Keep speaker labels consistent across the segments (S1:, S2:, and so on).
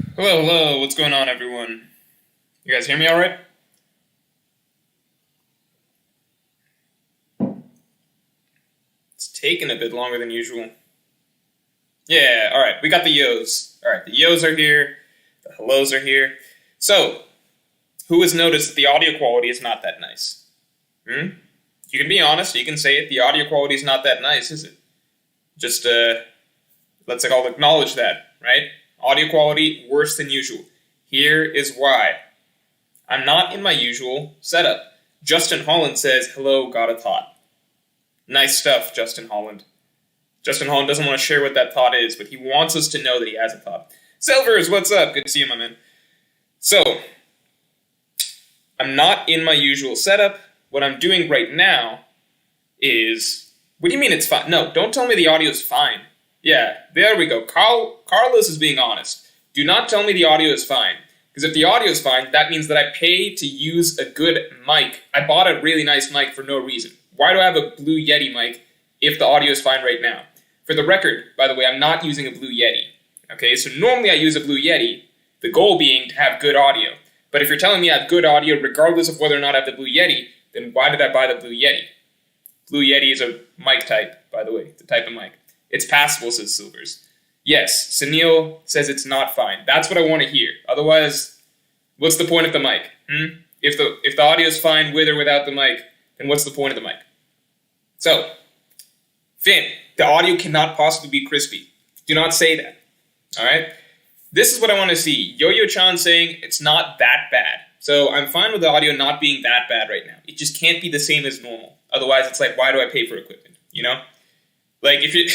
S1: Hello, what's going on, everyone? You guys hear me alright? It's taking a bit longer than usual. Yeah, alright, we got the yos. Alright, the yos are here, the hellos are here. So, who has noticed that the audio quality is not that nice? You can be honest, you can say it, the audio quality is not that nice, is it? Just, let's all acknowledge that, right? Audio quality, worse than usual. Here is why. I'm not in my usual setup. Justin Holland says, hello, got a thought. Nice stuff, Justin Holland. Justin Holland doesn't want to share what that thought is, but he wants us to know that he has a thought. Silvers, what's up? Good to see you, my man. So, I'm not in my usual setup. What I'm doing right now is... What do you mean it's fine? No, don't tell me the audio's fine. Yeah, there we go. Carlos is being honest. Do not tell me the audio is fine. Because if the audio is fine, that means that I pay to use a good mic. I bought a really nice mic for no reason. Why do I have a Blue Yeti mic if the audio is fine right now? For the record, by the way, I'm not using a Blue Yeti. Okay, so normally I use a Blue Yeti, the goal being to have good audio. But if you're telling me I have good audio regardless of whether or not I have the Blue Yeti, then why did I buy the Blue Yeti? Blue Yeti is a mic type, by the way, the type of mic. It's passable, says Silvers. Yes, Sunil says it's not fine. That's what I want to hear. Otherwise, what's the point of the mic? If the audio is fine with or without the mic, then what's the point of the mic? So, Finn, the audio cannot possibly be crispy. Do not say that. Alright? This is what I want to see. Yo-Yo-chan saying it's not that bad. So I'm fine with the audio not being that bad right now. It just can't be the same as normal. Otherwise, it's like, why do I pay for equipment? You know? Like, if you...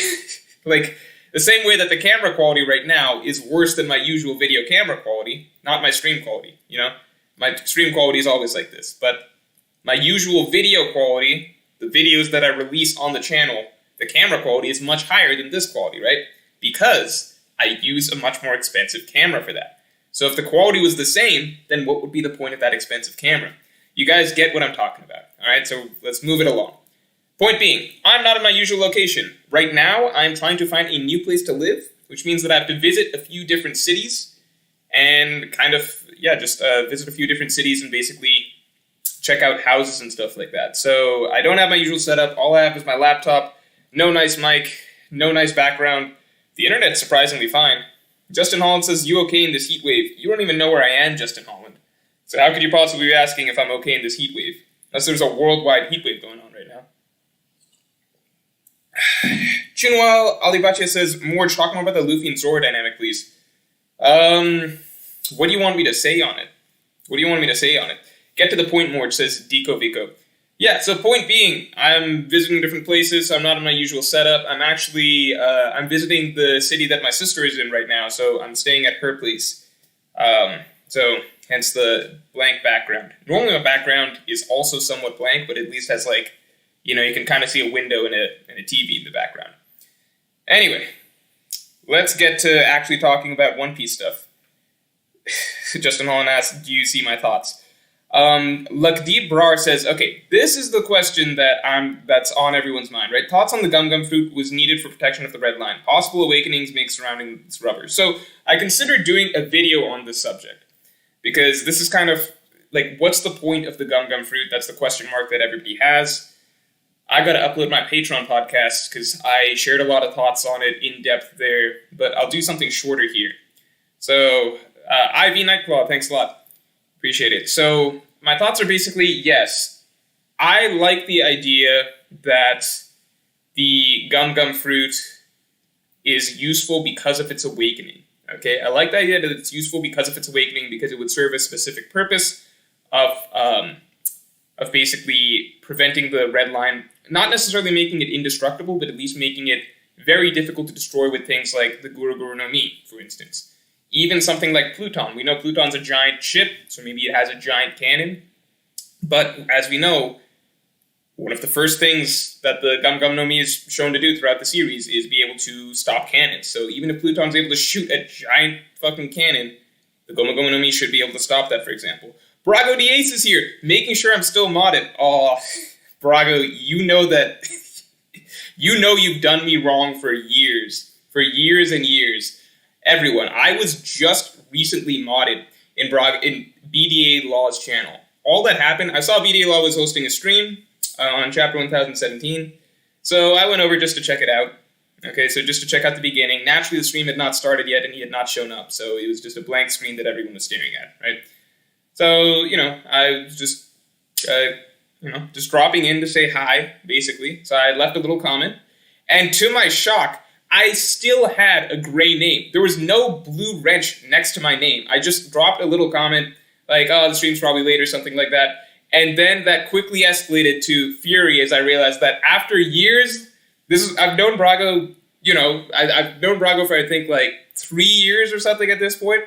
S1: like, the same way that the camera quality right now is worse than my usual video camera quality, not my stream quality, you know? My stream quality is always like this. But my usual video quality, the videos that I release on the channel, the camera quality is much higher than this quality, right? Because I use a much more expensive camera for that. So if the quality was the same, then what would be the point of that expensive camera? You guys get what I'm talking about, alright? So let's move it along. Point being, I'm not in my usual location. Right now, I'm trying to find a new place to live, which means that I have to visit a few different cities and kind of, just visit a few different cities and basically check out houses and stuff like that. So I don't have my usual setup. All I have is my laptop, no nice mic, no nice background. The internet's surprisingly fine. Justin Holland says, you okay in this heat wave? You don't even know where I am, Justin Holland. So how could you possibly be asking if I'm okay in this heat wave? Unless there's a worldwide heat wave going on right now. Chinwal Alibache says, talk more about the Luffy and Zoro dynamic, please. What do you want me to say on it? Get to the point more, says Deco Vico. Yeah, so point being, I'm visiting different places, so I'm not in my usual setup. I'm actually, I'm visiting the city that my sister is in right now, so I'm staying at her place. So, hence the blank background. Normally my background is also somewhat blank, but at least has like, you can kind of see a window and a TV in the background. Anyway, let's get to actually talking about One Piece stuff. Justin Holland asks, do you see my thoughts? Lakdeep Brar says, okay, this is the question that's on everyone's mind, right? Thoughts on the Gum Gum fruit was needed for protection of the red line. Possible awakenings make surroundings rubber. So I considered doing a video on this subject because this is kind of like, what's the point of the Gum Gum fruit? That's the question mark that everybody has. I got to upload my Patreon podcast because I shared a lot of thoughts on it in depth there, but I'll do something shorter here. So, Ivy Nightclaw, thanks a lot. Appreciate it. So, my thoughts are basically, yes, I like the idea that the Gum Gum fruit is useful because of its awakening. Okay, I like the idea that it's useful because of its awakening because it would serve a specific purpose of basically preventing the red line, not necessarily making it indestructible, but at least making it very difficult to destroy with things like the Guru Guru no Mi, for instance. Even something like Pluton. We know Pluton's a giant ship, so maybe it has a giant cannon. But as we know, one of the first things that the Gum Gum no Mi is shown to do throughout the series is be able to stop cannons. So even if Pluton's able to shoot a giant fucking cannon, the Goma Goma no Mi should be able to stop that, for example. Brago the Ace is here, making sure I'm still modded. Oh, Brago, you know that... you know you've done me wrong for years and years. Everyone, I was just recently modded in BDA Law's channel. All that happened, I saw BDA Law was hosting a stream on Chapter 1017, so I went over just to check it out. Okay, so just to check out the beginning. Naturally, the stream had not started yet, and he had not shown up, so it was just a blank screen that everyone was staring at, right? So, I was just, just dropping in to say hi, basically. So I left a little comment, and to my shock, I still had a gray name. There was no blue wrench next to my name. I just dropped a little comment, like, oh, the stream's probably late or something like that. And then that quickly escalated to fury as I realized that after years, I've known Brago, I've known Brago for I think like 3 years or something at this point.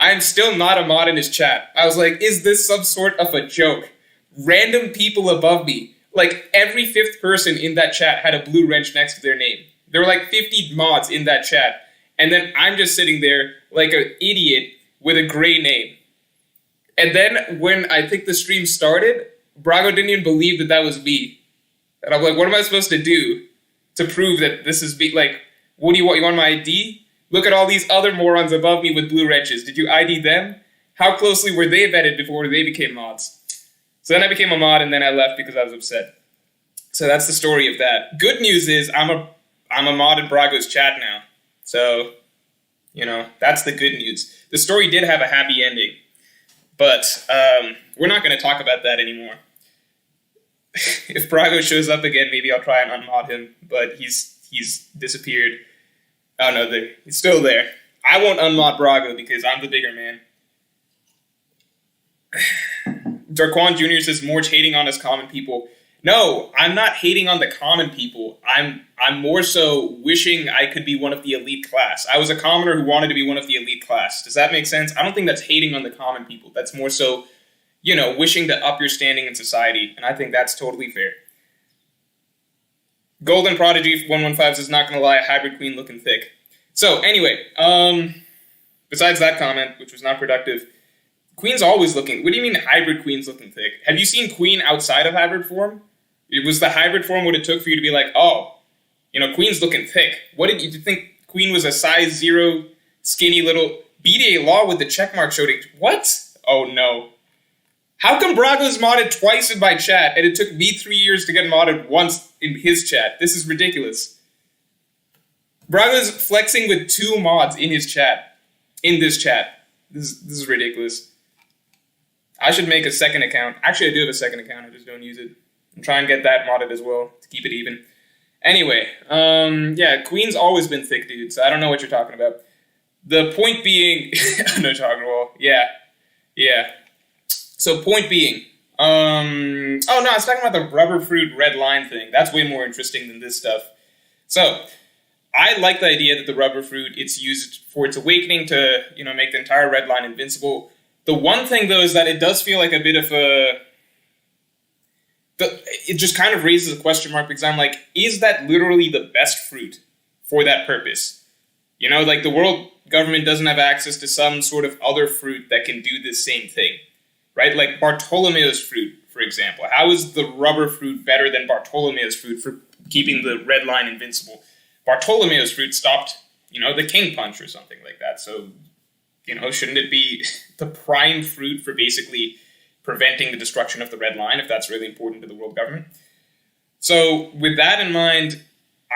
S1: I'm still not a mod in his chat. I was like, is this some sort of a joke? Random people above me, like every fifth person in that chat had a blue wrench next to their name. There were like 50 mods in that chat. And then I'm just sitting there like an idiot with a gray name. And then when I think the stream started, Brago didn't even believe that was me. And I'm like, what am I supposed to do to prove that this is me? Like, what do you want? You want my ID? Look at all these other morons above me with blue wrenches. Did you ID them? How closely were they vetted before they became mods? So then I became a mod, and then I left because I was upset. So that's the story of that. Good news is I'm a mod in Brago's chat now. So, that's the good news. The story did have a happy ending. But we're not going to talk about that anymore. If Brago shows up again, maybe I'll try and unmod him. But he's disappeared. Oh no, he's still there. I won't unmod Brago because I'm the bigger man. Darquan Jr. says Morge hating on us common people. No, I'm not hating on the common people. I'm more so wishing I could be one of the elite class. I was a commoner who wanted to be one of the elite class. Does that make sense? I don't think that's hating on the common people. That's more so, wishing to up your standing in society. And I think that's totally fair. Golden Prodigy 115 says, not gonna lie, a hybrid queen looking thick. So, anyway, besides that comment, which was not productive, Queen's always looking... What do you mean hybrid Queen's looking thick? Have you seen Queen outside of hybrid form? It was the hybrid form what it took for you to be like, oh, Queen's looking thick. What did you think Queen was a size 0, skinny little... BDA Law with the checkmark showed it. What? Oh, no. How come Brago's modded twice in my chat, and it took me 3 years to get modded once in his chat? This is ridiculous. Brago's flexing with 2 mods in his chat. In this chat. This is ridiculous. I should make a second account. Actually, I do have a second account. I just don't use it. And try and get that modded as well to keep it even. Anyway, yeah, Queen's always been thick, dude, so I don't know what you're talking about. The point being... no talking wall. Yeah. So, point being... oh, no, I was talking about the rubber fruit red line thing. That's way more interesting than this stuff. So, I like the idea that the rubber fruit, it's used for its awakening to, make the entire red line invincible. The one thing, though, is that it does feel like a bit of a... It just kind of raises a question mark because I'm like, is that literally the best fruit for that purpose? Like the world government doesn't have access to some sort of other fruit that can do this same thing, right? Like Bartolomeo's fruit, for example. How is the rubber fruit better than Bartolomeo's fruit for keeping the red line invincible? Bartolomeo's fruit stopped, the king punch or something like that. So, shouldn't it be the prime fruit for basically preventing the destruction of the red line, if that's really important to the world government? So, with that in mind,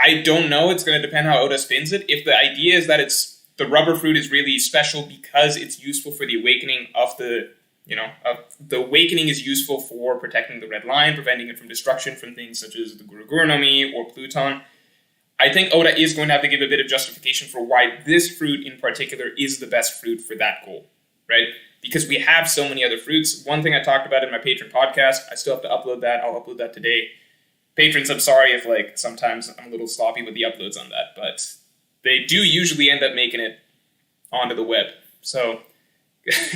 S1: I don't know. It's going to depend how Oda spins it. If the idea is that the rubber fruit is really special because it's useful for the awakening of the awakening is useful for protecting the red line, preventing it from destruction from things such as the Guru no Mi or Pluton, I think Oda is going to have to give a bit of justification for why this fruit in particular is the best fruit for that goal, right? Because we have so many other fruits. One thing I talked about in my Patreon podcast, I still have to upload that. I'll upload that today. Patrons, I'm sorry if sometimes I'm a little sloppy with the uploads on that, but they do usually end up making it onto the web. So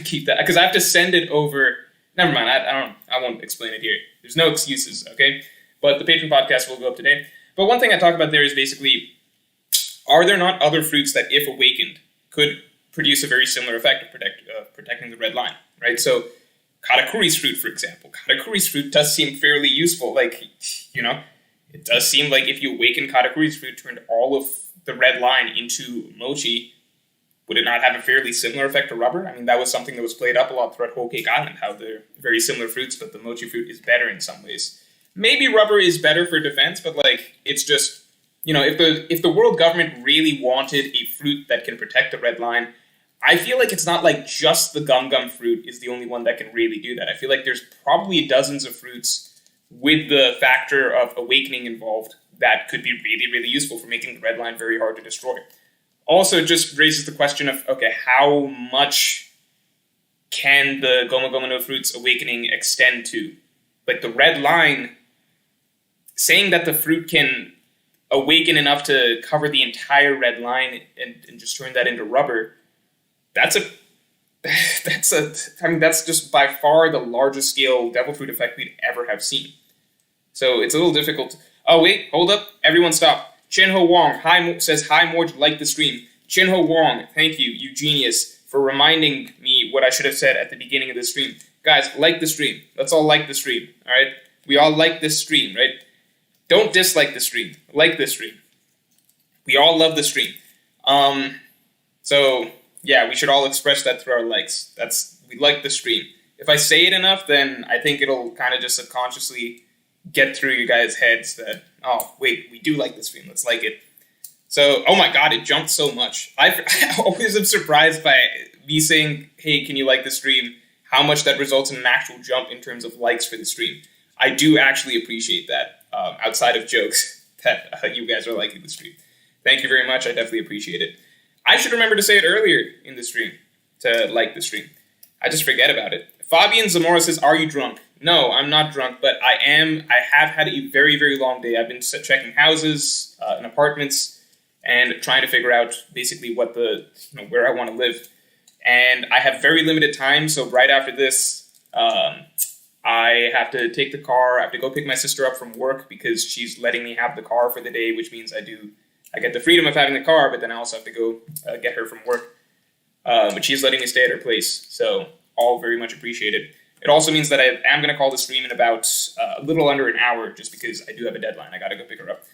S1: keep that, because I have to send it over. Never mind, I won't explain it here. There's no excuses, okay? But the Patreon podcast will go up today. But one thing I talk about there is basically, are there not other fruits that, if awakened, could produce a very similar effect of protecting the red line, right? So, Katakuri's fruit, for example. Katakuri's fruit does seem fairly useful. It does seem like if you awaken Katakuri's fruit, turned all of the red line into mochi, would it not have a fairly similar effect to rubber? I mean, that was something that was played up a lot throughout Whole Cake Island, how they're very similar fruits, but the mochi fruit is better in some ways. Maybe rubber is better for defense, but like, it's just, if the world government really wanted a fruit that can protect the red line, I feel like it's not like just the gum fruit is the only one that can really do that. I feel like there's probably dozens of fruits with the factor of awakening involved that could be really, really useful for making the red line very hard to destroy. Also, it just raises the question of, okay, how much can the Goma Goma no Fruit's awakening extend to? Like, the red line, saying that the fruit can awaken enough to cover the entire red line and just turn that into rubber, that's just by far the largest scale devil fruit effect we'd ever have seen. So it's a little difficult. Oh, wait, hold up. Everyone stop. Chinho Wong says, hi, Morge, like the stream. Chinho Wong, thank you, you genius, for reminding me what I should have said at the beginning of the stream. Guys, like the stream. Let's all like the stream, all right? We all like this stream, right? Don't dislike the stream. Like the stream. We all love the stream. So, yeah, we should all express that through our likes. We like the stream. If I say it enough, then I think it'll kind of just subconsciously get through you guys' heads that, oh, wait, we do like the stream. Let's like it. So, oh my god, it jumped so much. I always am surprised by me saying, hey, can you like the stream? How much that results in an actual jump in terms of likes for the stream. I do actually appreciate that, outside of jokes, that you guys are liking the stream. Thank you very much. I definitely appreciate it. I should remember to say it earlier in the stream, to like the stream. I just forget about it. Fabian Zamora says, are you drunk? No, I'm not drunk, but I have had a very, very long day. I've been checking houses and apartments and trying to figure out basically what where I want to live. And I have very limited time, so right after this, I have to take the car. I have to go pick my sister up from work because she's letting me have the car for the day, which means I get the freedom of having the car, but then I also have to go get her from work. But she's letting me stay at her place, so all very much appreciated. It also means that I am going to call the stream in about a little under an hour, just because I do have a deadline. I got to go pick her up.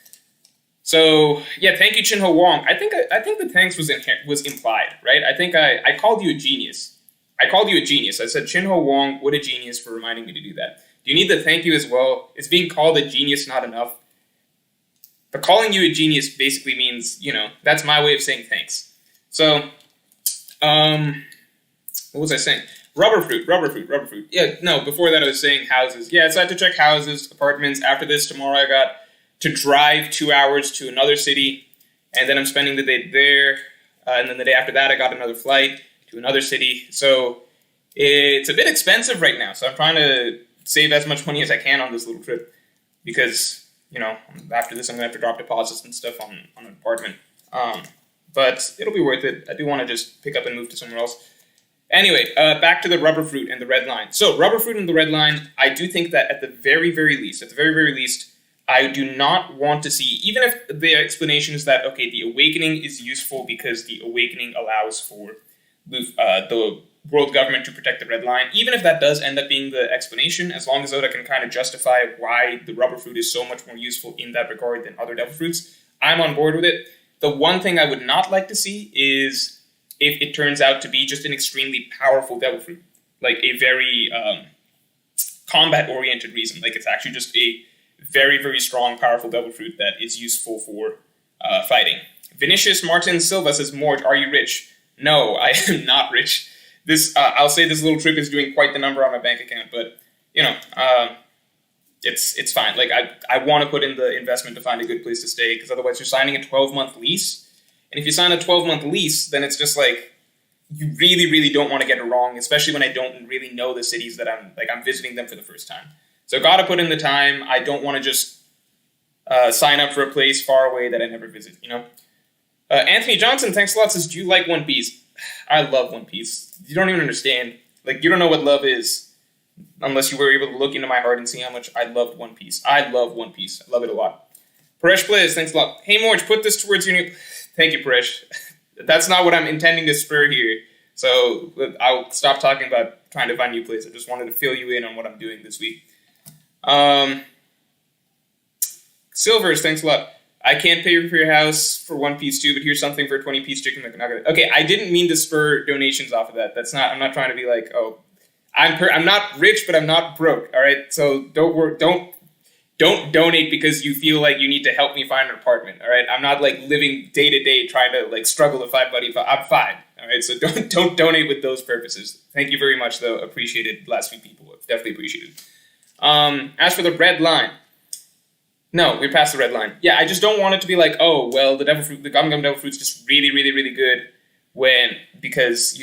S1: So, yeah, thank you, Chinho Wong. I think the thanks was implied, right? I think I called you a genius. I said, Chinho Wong, what a genius for reminding me to do that. Do you need the thank you as well? Is being called a genius not enough? But calling you a genius basically means, that's my way of saying thanks. So, what was I saying? Rubber fruit. Yeah, no, before that I was saying houses. Yeah, so I had to check houses, apartments. After this, tomorrow I got to drive 2 hours to another city, and then I'm spending the day there. And then the day after that, I got another flight to another city. So it's a bit expensive right now. So I'm trying to save as much money as I can on this little trip because, after this I'm going to have to drop deposits and stuff on an apartment. But it'll be worth it. I do want to just pick up and move to somewhere else. Anyway, back to the rubber fruit and the red line. So rubber fruit and the red line, I do think that at the very, very least, I do not want to see, even if the explanation is that, okay, the awakening is useful because the awakening allows for the world government to protect the red line, even if that does end up being the explanation, as long as Oda can kind of justify why the rubber fruit is so much more useful in that regard than other devil fruits, I'm on board with it. The one thing I would not like to see is if it turns out to be just an extremely powerful devil fruit, like a very combat-oriented reason, like it's actually just a very, very strong, powerful devil fruit that is useful for fighting. Vinicius Martin Silva says, Morge, are you rich? No, I am not rich. I'll say this little trip is doing quite the number on my bank account, but, it's fine. Like, I want to put in the investment to find a good place to stay, because otherwise you're signing a 12-month lease. And if you sign a 12-month lease, then it's just like, you really, really don't want to get it wrong, especially when I don't really know the cities that I'm visiting them for the first time. So got to put in the time. I don't want to just sign up for a place far away that I never visit, Anthony Johnson, thanks a lot, says, do you like One Piece? I love One Piece. You don't even understand. Like, you don't know what love is unless you were able to look into my heart and see how much I loved One Piece. I love One Piece. I love it a lot. Paresh Plays, thanks a lot. Hey, Morge, put this towards your new... Thank you, Paresh. That's not what I'm intending to spur here. So I'll stop talking about trying to find new places. I just wanted to fill you in on what I'm doing this week. Silvers, thanks a lot. I can't pay for your house for one piece too, but here's something for a 20-piece chicken McNugget. Okay, I didn't mean to spur donations off of that. I'm not trying to be like, oh, I'm not rich, but I'm not broke. All right, so don't donate because you feel like you need to help me find an apartment. All right, I'm not like living day to day trying to like struggle to find money. I'm fine. All right, so don't donate with those purposes. Thank you very much, though. Appreciated. Last few people, definitely appreciated. As for the red line. No, we're past the red line. Yeah, I just don't want it to be like, oh, well, the gum devil fruit's just really, really, really good because,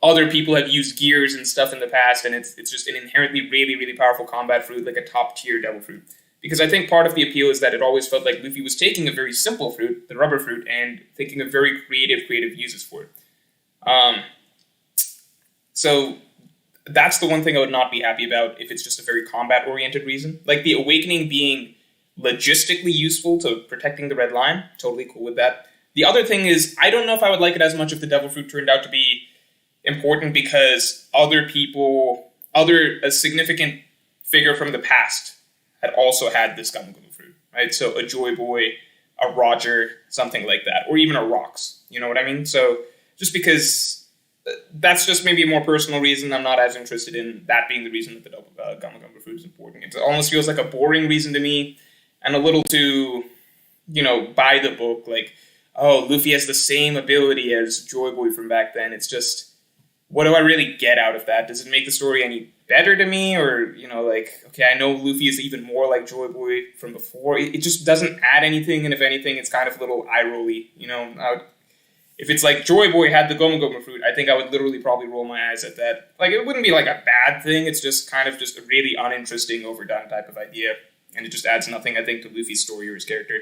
S1: other people have used gears and stuff in the past, and it's just an inherently really, really powerful combat fruit, like a top-tier devil fruit. Because I think part of the appeal is that it always felt like Luffy was taking a very simple fruit, the rubber fruit, and thinking of very creative uses for it. So that's the one thing I would not be happy about if it's just a very combat-oriented reason. Like the awakening being logistically useful to protecting the red line, totally cool with that. The other thing is, I don't know if I would like it as much if the devil fruit turned out to be important because a significant figure from the past had also had this gum fruit, right? So a Joy Boy, a Roger, something like that, or even a Rox, you know what I mean? So just because that's just maybe a more personal reason, I'm not as interested in that being the reason that the gum fruit is important. It almost feels like a boring reason to me, and a little too, by the book, like, oh, Luffy has the same ability as Joy Boy from back then. It's just, what do I really get out of that? Does it make the story any better to me? Or, okay, I know Luffy is even more like Joy Boy from before. It just doesn't add anything, and if anything, it's kind of a little eye-rolly, if it's like Joy Boy had the Goma fruit, I think I would literally probably roll my eyes at that. Like, it wouldn't be like a bad thing, it's just kind of just a really uninteresting, overdone type of idea. And it just adds nothing, I think, to Luffy's story or his character.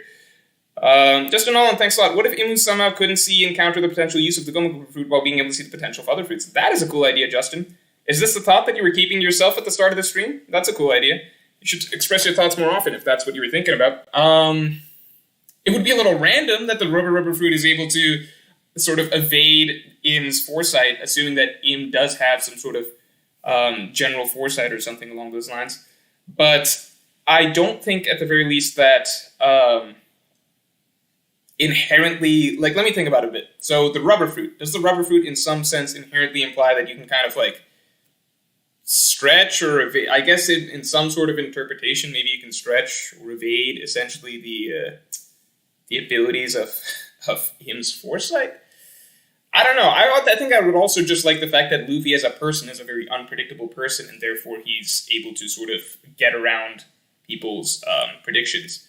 S1: Justin Nolan, thanks a lot. What if Imu somehow couldn't encounter the potential use of the Goma fruit while being able to see the potential of other fruits? That is a cool idea, Justin. Is this the thought that you were keeping to yourself at the start of the stream? That's a cool idea. You should express your thoughts more often if that's what you were thinking about. It would be a little random that the rubber fruit is able to sort of evade Im's foresight, assuming that Im does have some sort of general foresight or something along those lines. But I don't think, at the very least, that inherently... Like, let me think about it a bit. So, the rubber fruit. Does the rubber fruit, in some sense, inherently imply that you can kind of, like, stretch or evade? I guess in some sort of interpretation, maybe you can stretch or evade, essentially, the abilities of Im's foresight? I don't know. I think I would also just like the fact that Luffy as a person is a very unpredictable person, and therefore he's able to sort of get around people's predictions.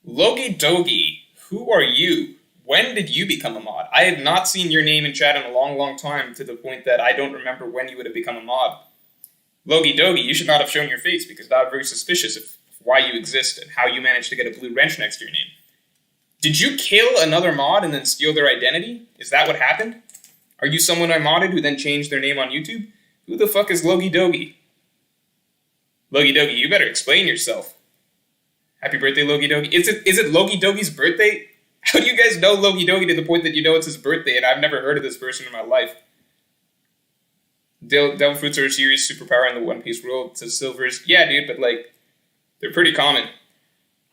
S1: Logi Dogi, who are you? When did you become a mod? I had not seen your name in chat in a long, long time, to the point that I don't remember when you would have become a mod. Logi Dogi, you should not have shown your face, because that would be very suspicious of why you exist and how you managed to get a blue wrench next to your name. Did you kill another mod and then steal their identity? Is that what happened? Are you someone I modded who then changed their name on YouTube? Who the fuck is Logi Dogi? Logi Dogi, you better explain yourself. Happy birthday, Logi Dogi. Is it Logi Dogi's birthday? How do you guys know Logi Dogi to the point that you know it's his birthday and I've never heard of this person in my life? Devil fruits are a serious superpower in the One Piece world, says Silvers. Yeah, dude, but like, they're pretty common.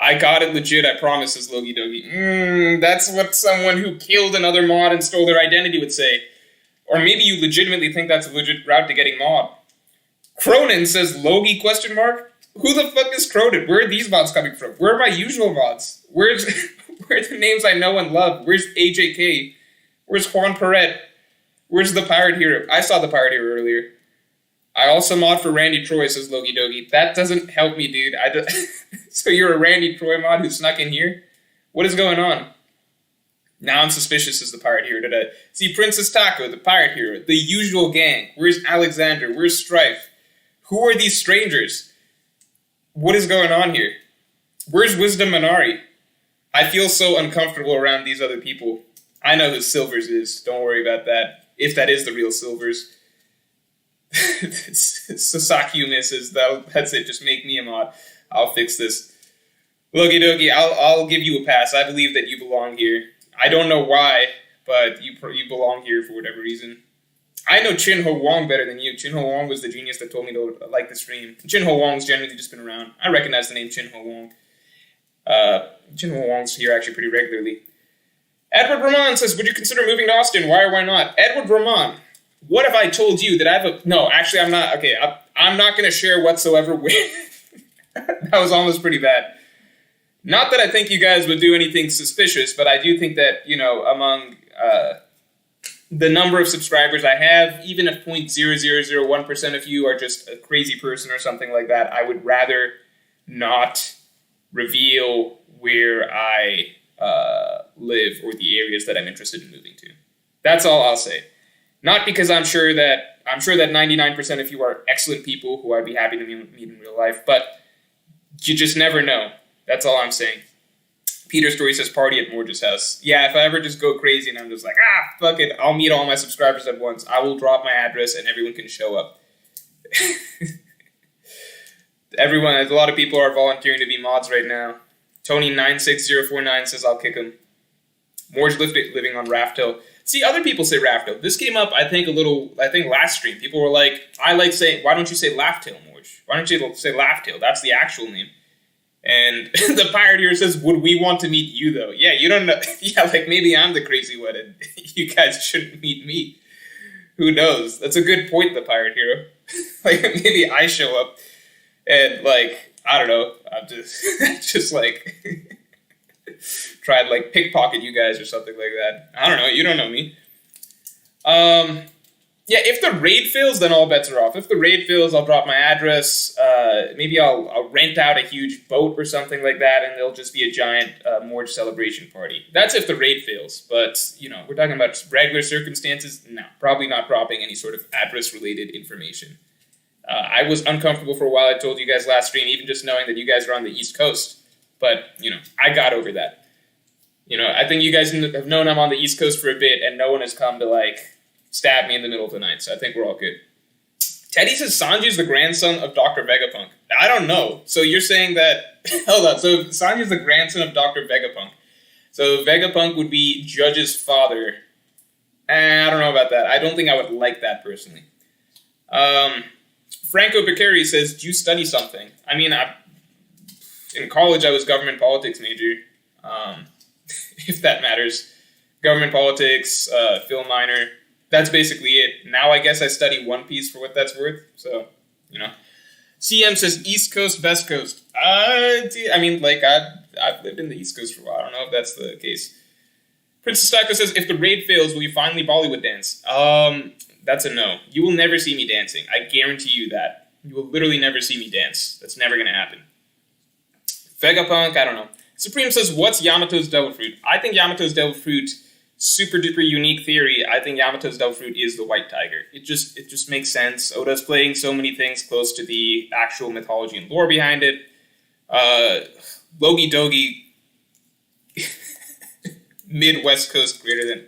S1: I got it legit, I promise, says Logi Dogi. That's what someone who killed another mod and stole their identity would say. Or maybe you legitimately think that's a legit route to getting mod. Cronin says Logi ? Who the fuck is Cronin? Where are these mods coming from? Where are my usual mods? Where are the names I know and love? Where's AJK? Where's Juan Perret? Where's the Pirate Hero? I saw the Pirate Hero earlier. I also mod for Randy Troy, says Logi Dogi. That doesn't help me, dude. So you're a Randy Troy mod who snuck in here? What is going on? Now I'm suspicious, says the Pirate Hero. Did I see Princess Taco, the Pirate Hero, the usual gang? Where's Alexander? Where's Strife? Who are these strangers? What is going on here? Where's Wisdom Minari? I feel so uncomfortable around these other people. I know who Silvers is. Don't worry about that. If that is the real Silvers. Sasaki misses. That's it. Just make me a mod. I'll fix this. Logi Dogi, I'll give you a pass. I believe that you belong here. I don't know why, but you belong here for whatever reason. I know Chin Ho Wong better than you. Chin Ho Wong was the genius that told me to like the stream. Chin Ho Wong's generally just been around. I recognize the name Chin Ho Wong. General Wong's here actually pretty regularly. Edward Ramon says, would you consider moving to Austin? Why or why not? Edward Ramon, what if I told you that I have a... No, actually, I'm not... Okay, I'm not going to share whatsoever with... That was almost pretty bad. Not that I think you guys would do anything suspicious, but I do think that, among the number of subscribers I have, even if 0.0001% of you are just a crazy person or something like that, I would rather not reveal where I live or the areas that I'm interested in moving to. That's all I'll say. Not because I'm sure that 99% of you are excellent people who I'd be happy to meet in real life, but you just never know. That's all I'm saying. Peter Story says, party at Morge's house. Yeah, if I ever just go crazy and I'm just like, fuck it, I'll meet all my subscribers at once. I will drop my address and everyone can show up. A lot of people are volunteering to be mods right now. Tony96049 says, I'll kick him. Morge living on Raft Hill. See, other people say Raft Hill. This came up, I think, last stream. People were like, I like saying, why don't you say Laugh Hill, Morge? Why don't you say Laugh Hill? That's the actual name. And the pirate here says, would we want to meet you, though? Yeah, you don't know. Yeah, like, maybe I'm the crazy one, and you guys shouldn't meet me. Who knows? That's a good point, the pirate hero. Like, maybe I show up, and, like, I don't know, I'm just like, try to, like, pickpocket you guys or something like that. I don't know, you don't know me. Yeah, if the raid fails, then all bets are off. If the raid fails, I'll drop my address. Maybe I'll rent out a huge boat or something like that, and there'll just be a giant Morge celebration party. That's if the raid fails. But, we're talking about just regular circumstances. No, probably not dropping any sort of address-related information. I was uncomfortable for a while. I told you guys last stream, even just knowing that you guys are on the East Coast. But, I got over that. I think you guys have known I'm on the East Coast for a bit, and no one has come to, like, stab me in the middle of the night, so I think we're all good. Teddy says Sanji's the grandson of Dr. Vegapunk. I don't know. So you're saying that... Hold on. So Sanji's the grandson of Dr. Vegapunk. So Vegapunk would be Judge's father. I don't know about that. I don't think I would like that personally. Franco Beccari says, do you study something? I mean, in college I was government politics major. If that matters. Government politics, film minor... That's basically it. Now I guess I study One Piece for what that's worth. So, CM says East Coast, West Coast. I've lived in the East Coast for a while. I don't know if that's the case. Princess Taco says, if the raid fails, will you finally Bollywood dance? That's a no. You will never see me dancing. I guarantee you that. You will literally never see me dance. That's never going to happen. Vegapunk, I don't know. Supreme says, what's Yamato's Devil Fruit? I think Yamato's Devil Fruit... super duper unique theory. I think Yamato's Devil Fruit is the white tiger. It just makes sense. Oda's playing so many things close to the actual mythology and lore behind it. Logi Dogi, mid-West Coast greater than...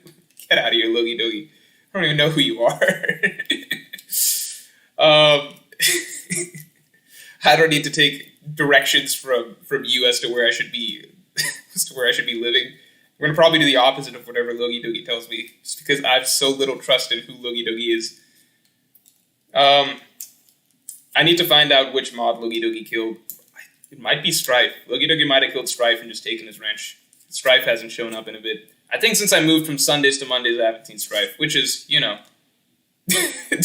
S1: Get out of here, Logi Dogi. I don't even know who you are. I don't need to take directions from you as to where I should be, living. We're going to probably do the opposite of whatever Logi Dogi tells me, just because I have so little trust in who Logi Dogi is. I need to find out which mob Logi Dogi killed. It might be Strife. Logi Dogi might have killed Strife and just taken his wrench. Strife hasn't shown up in a bit. I think since I moved from Sundays to Mondays, I haven't seen Strife, which is,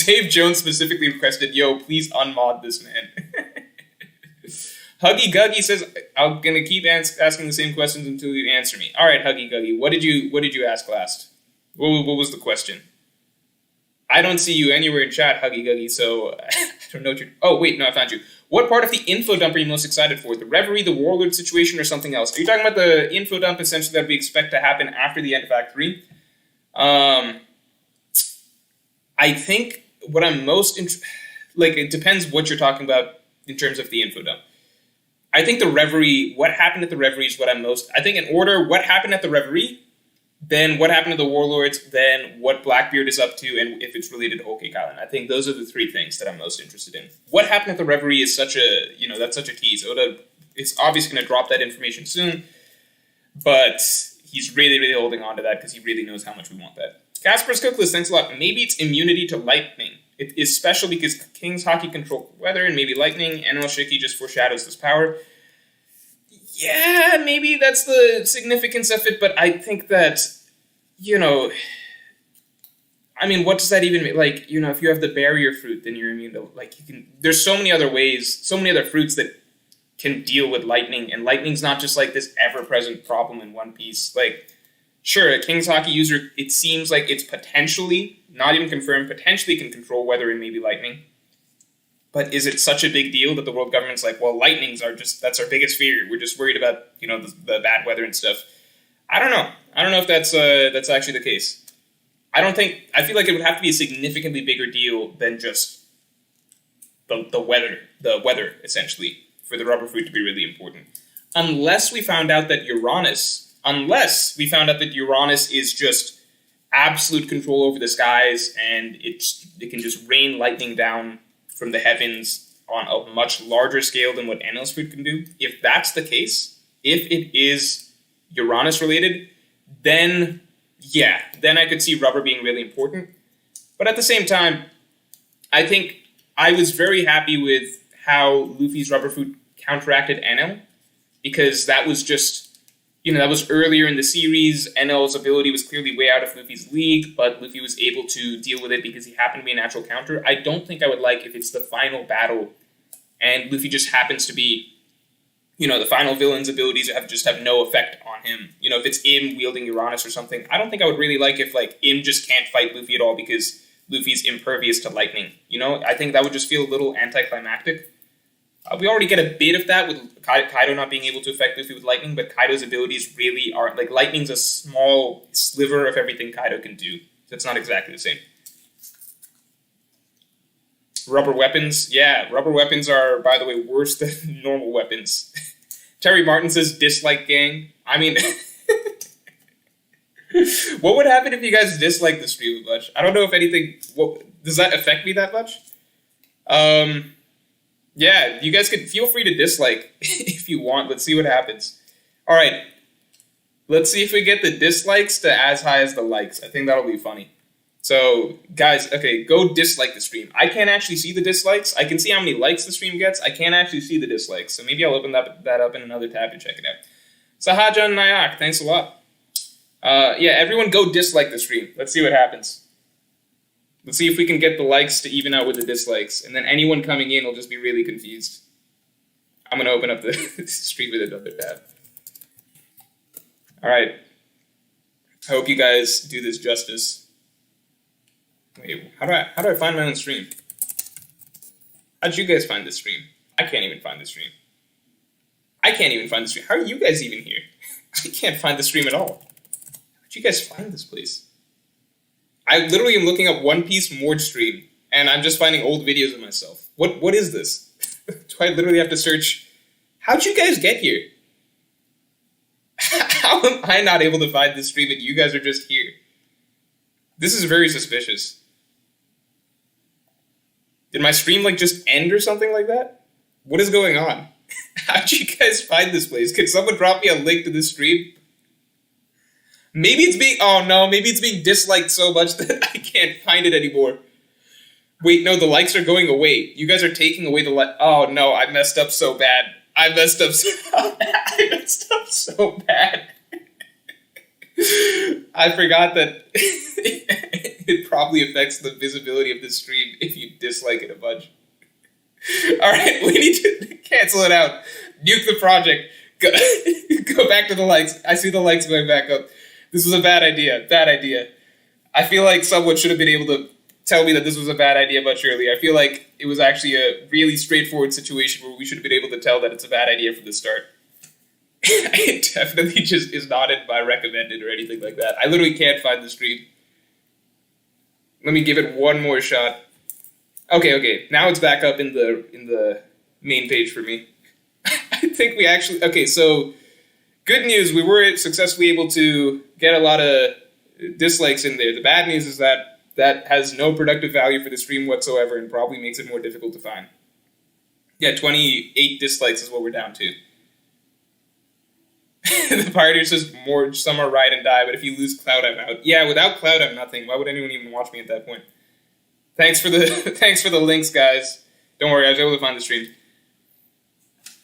S1: Dave Jones specifically requested, yo, please unmod this man. Huggy Guggy says, I'm gonna keep asking the same questions until you answer me. All right, Huggy Guggy, what did you ask last? What was the question? I don't see you anywhere in chat, Huggy Guggy, so I don't know what you're... Oh, wait, no, I found you. What part of the info dump are you most excited for? The Reverie, the Warlord situation, or something else? Are you talking about the info dump, essentially, that we expect to happen after the end of Act 3? I think what I'm most... it depends what you're talking about in terms of the info dump. I think the Reverie, what happened at the Reverie is what I'm most... I think in order, what happened at the Reverie, then what happened to the Warlords, then what Blackbeard is up to, and if it's related to Whole Cake Island. I think those are the three things that I'm most interested in. What happened at the Reverie is such a, that's such a tease. Oda is obviously going to drop that information soon, but he's really, really holding on to that because he really knows how much we want that. Casper's Cook List, thanks a lot. Maybe it's immunity to lightning. It is special because King's Hockey control weather and maybe lightning. Animal Shiki just foreshadows this power. Yeah, maybe that's the significance of it, but I think that, you know, I mean, what does that even mean? Like, you know, if you have the barrier fruit, then you're immune to, like, you can, there's so many other ways, so many other fruits that can deal with lightning, and lightning's not just like this ever-present problem in One Piece. Like, sure, a King's Hockey user, it seems like it's potentially, not even confirmed, potentially can control weather and maybe lightning. But is it such a big deal that the world government's like, well, lightnings are just, that's our biggest fear. We're just worried about, you know, the bad weather and stuff. I don't know. I don't know if that's actually the case. I feel like it would have to be a significantly bigger deal than just the weather, essentially, for the rubber fruit to be really important. Unless we found out that Uranus is just absolute control over the skies, and it can just rain lightning down from the heavens on a much larger scale than what Enel's fruit can do. If that's the case, if it is Uranus related, then yeah, then I could see rubber being really important. But at the same time, I think I was very happy with how Luffy's rubber fruit counteracted Enel, because that was just, you know, that was earlier in the series. Enel's ability was clearly way out of Luffy's league, but Luffy was able to deal with it because he happened to be a natural counter. I don't think I would like if it's the final battle and Luffy just happens to be, you know, the final villain's abilities have no effect on him. You know, if it's Im wielding Uranus or something, I don't think I would really like if, like, Im just can't fight Luffy at all because Luffy's impervious to lightning. You know, I think that would just feel a little anticlimactic. We already get a bit of that with Kaido not being able to affect Luffy with lightning, but Kaido's abilities really aren't, like, lightning's a small sliver of everything Kaido can do. So it's not exactly the same. Rubber weapons, yeah, rubber weapons are, by the way, worse than normal weapons. Terry Martin says, dislike gang. I mean, what would happen if you guys dislike the stream a bunch? I don't know if anything, does that affect me that much? Yeah, you guys could feel free to dislike if you want. Let's see what happens. All right, let's see if we get the dislikes to as high as the likes. I think that'll be funny. So, guys, okay, go dislike the stream. I can't actually see the dislikes. I can see how many likes the stream gets. I can't actually see the dislikes. So maybe I'll open that up in another tab to check it out. Sahajan Nayak, thanks a lot. Yeah, everyone go dislike the stream. Let's see what happens. Let's see if we can get the likes to even out with the dislikes. And then anyone coming in will just be really confused. I'm going to open up the stream with another tab. All right. I hope you guys do this justice. Wait, how do I find my own stream? How'd you guys find this stream? I can't even find the stream. I can't even find the stream. How are you guys even here? I can't find the stream at all. How'd you guys find this place? I literally am looking up One Piece Mord stream, and I'm just finding old videos of myself. What is this? Do I literally have to search? How'd you guys get here? How am I not able to find this stream and you guys are just here? This is very suspicious. Did my stream, like, just end or something like that? What is going on? How'd you guys find this place? Could someone drop me a link to this stream? Maybe it's being disliked so much that I can't find it anymore. Wait, no, the likes are going away. You guys are taking away the like. Oh no, I messed up so bad. I messed up so bad. I forgot that it probably affects the visibility of the stream if you dislike it a bunch. Alright, we need to cancel it out. Nuke the project. Go back to the likes. I see the likes going back up. This was a bad idea. Bad idea. I feel like someone should have been able to tell me that this was a bad idea much earlier. I feel like it was actually a really straightforward situation where we should have been able to tell that it's a bad idea from the start. It definitely just is not in my recommended or anything like that. I literally can't find the stream. Let me give it one more shot. Okay. Now it's back up in the main page for me. I think we actually... Okay, so... Good news, we were successfully able to get a lot of dislikes in there. The bad news is that has no productive value for the stream whatsoever and probably makes it more difficult to find. Yeah, 28 dislikes is what we're down to. The Pioneer says, more, some are ride and die, but if you lose Cloud, I'm out. Yeah, without Cloud, I'm nothing. Why would anyone even watch me at that point? Thanks for the links, guys. Don't worry, I was able to find the stream.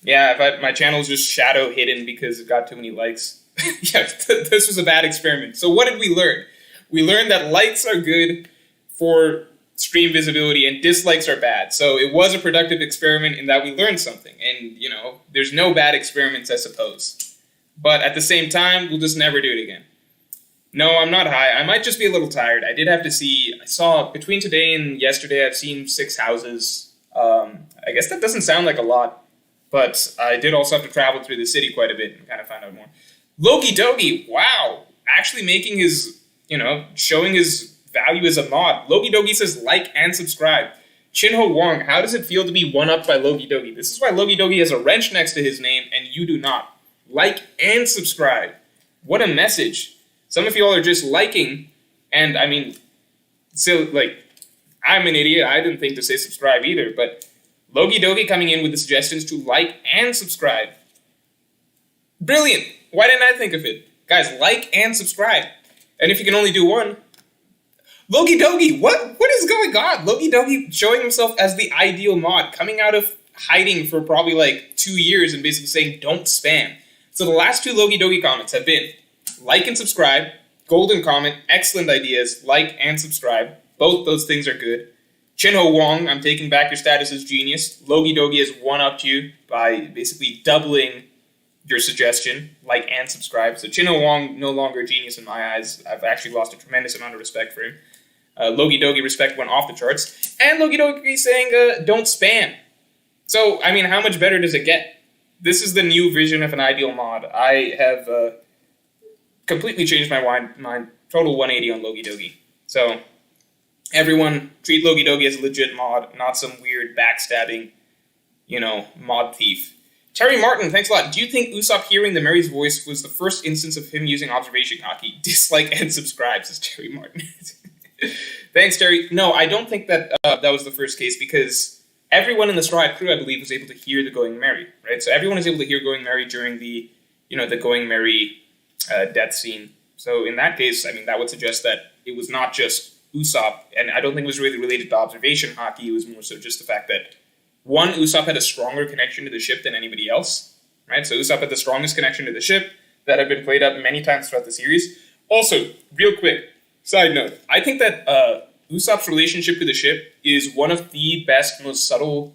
S1: Yeah, my channel's just shadow hidden because it got too many likes. Yeah, this was a bad experiment. So what did we learn? We learned that likes are good for stream visibility and dislikes are bad. So it was a productive experiment in that we learned something. And, there's no bad experiments, I suppose. But at the same time, we'll just never do it again. No, I'm not high. I might just be a little tired. I saw between today and yesterday, I've seen 6 houses. I guess that doesn't sound like a lot, but I did also have to travel through the city quite a bit and kind of find out more. Loki Dogi, wow, actually making his, showing his value as a mod. Loki Dogi says like and subscribe. Chinho Wong, how does it feel to be one-upped by Loki Dogi? This is why Loki Dogi has a wrench next to his name and you do not. Like and subscribe. What a message. Some of y'all are just liking, and I mean, so, I'm an idiot. I didn't think to say subscribe either, but Loki Dogi coming in with the suggestions to like and subscribe. Brilliant. Why didn't I think of it? Guys, like and subscribe. And if you can only do one, Loki Dogi, what is going on? Loki Dogi showing himself as the ideal mod, coming out of hiding for probably 2 years and basically saying don't spam. So the last 2 Loki Dogi comments have been like and subscribe, golden comment, excellent ideas, like and subscribe. Both those things are good. Chinho Wong, I'm taking back your status as genius. Loki Dogi has one-upped you by basically doubling your suggestion, like and subscribe. So Chinho Wong, no longer a genius in my eyes. I've actually lost a tremendous amount of respect for him. Loki Dogi respect went off the charts. And Loki Dogi saying, don't spam. So, I mean, how much better does it get? This is the new vision of an ideal mod. I have completely changed my mind. Total 180 on Loki Dogi. So, everyone, treat Loki Dogi as a legit mod, not some weird backstabbing, mod thief. Terry Martin, thanks a lot. Do you think Usopp hearing the Mary's voice was the first instance of him using observation hockey? Dislike and subscribe, says Terry Martin. Thanks, Terry. No, I don't think that that was the first case because everyone in the Straw Hat crew, I believe, was able to hear the Going Merry, right? So everyone was able to hear Going Merry during the, the Going Merry death scene. So in that case, I mean, that would suggest that it was not just Usopp, and I don't think it was really related to observation hockey. It was more so just the fact that, one, Usopp had a stronger connection to the ship than anybody else, right? So Usopp had the strongest connection to the ship that had been played up many times throughout the series. Also, real quick, side note, I think that Usopp's relationship to the ship is one of the best, most subtle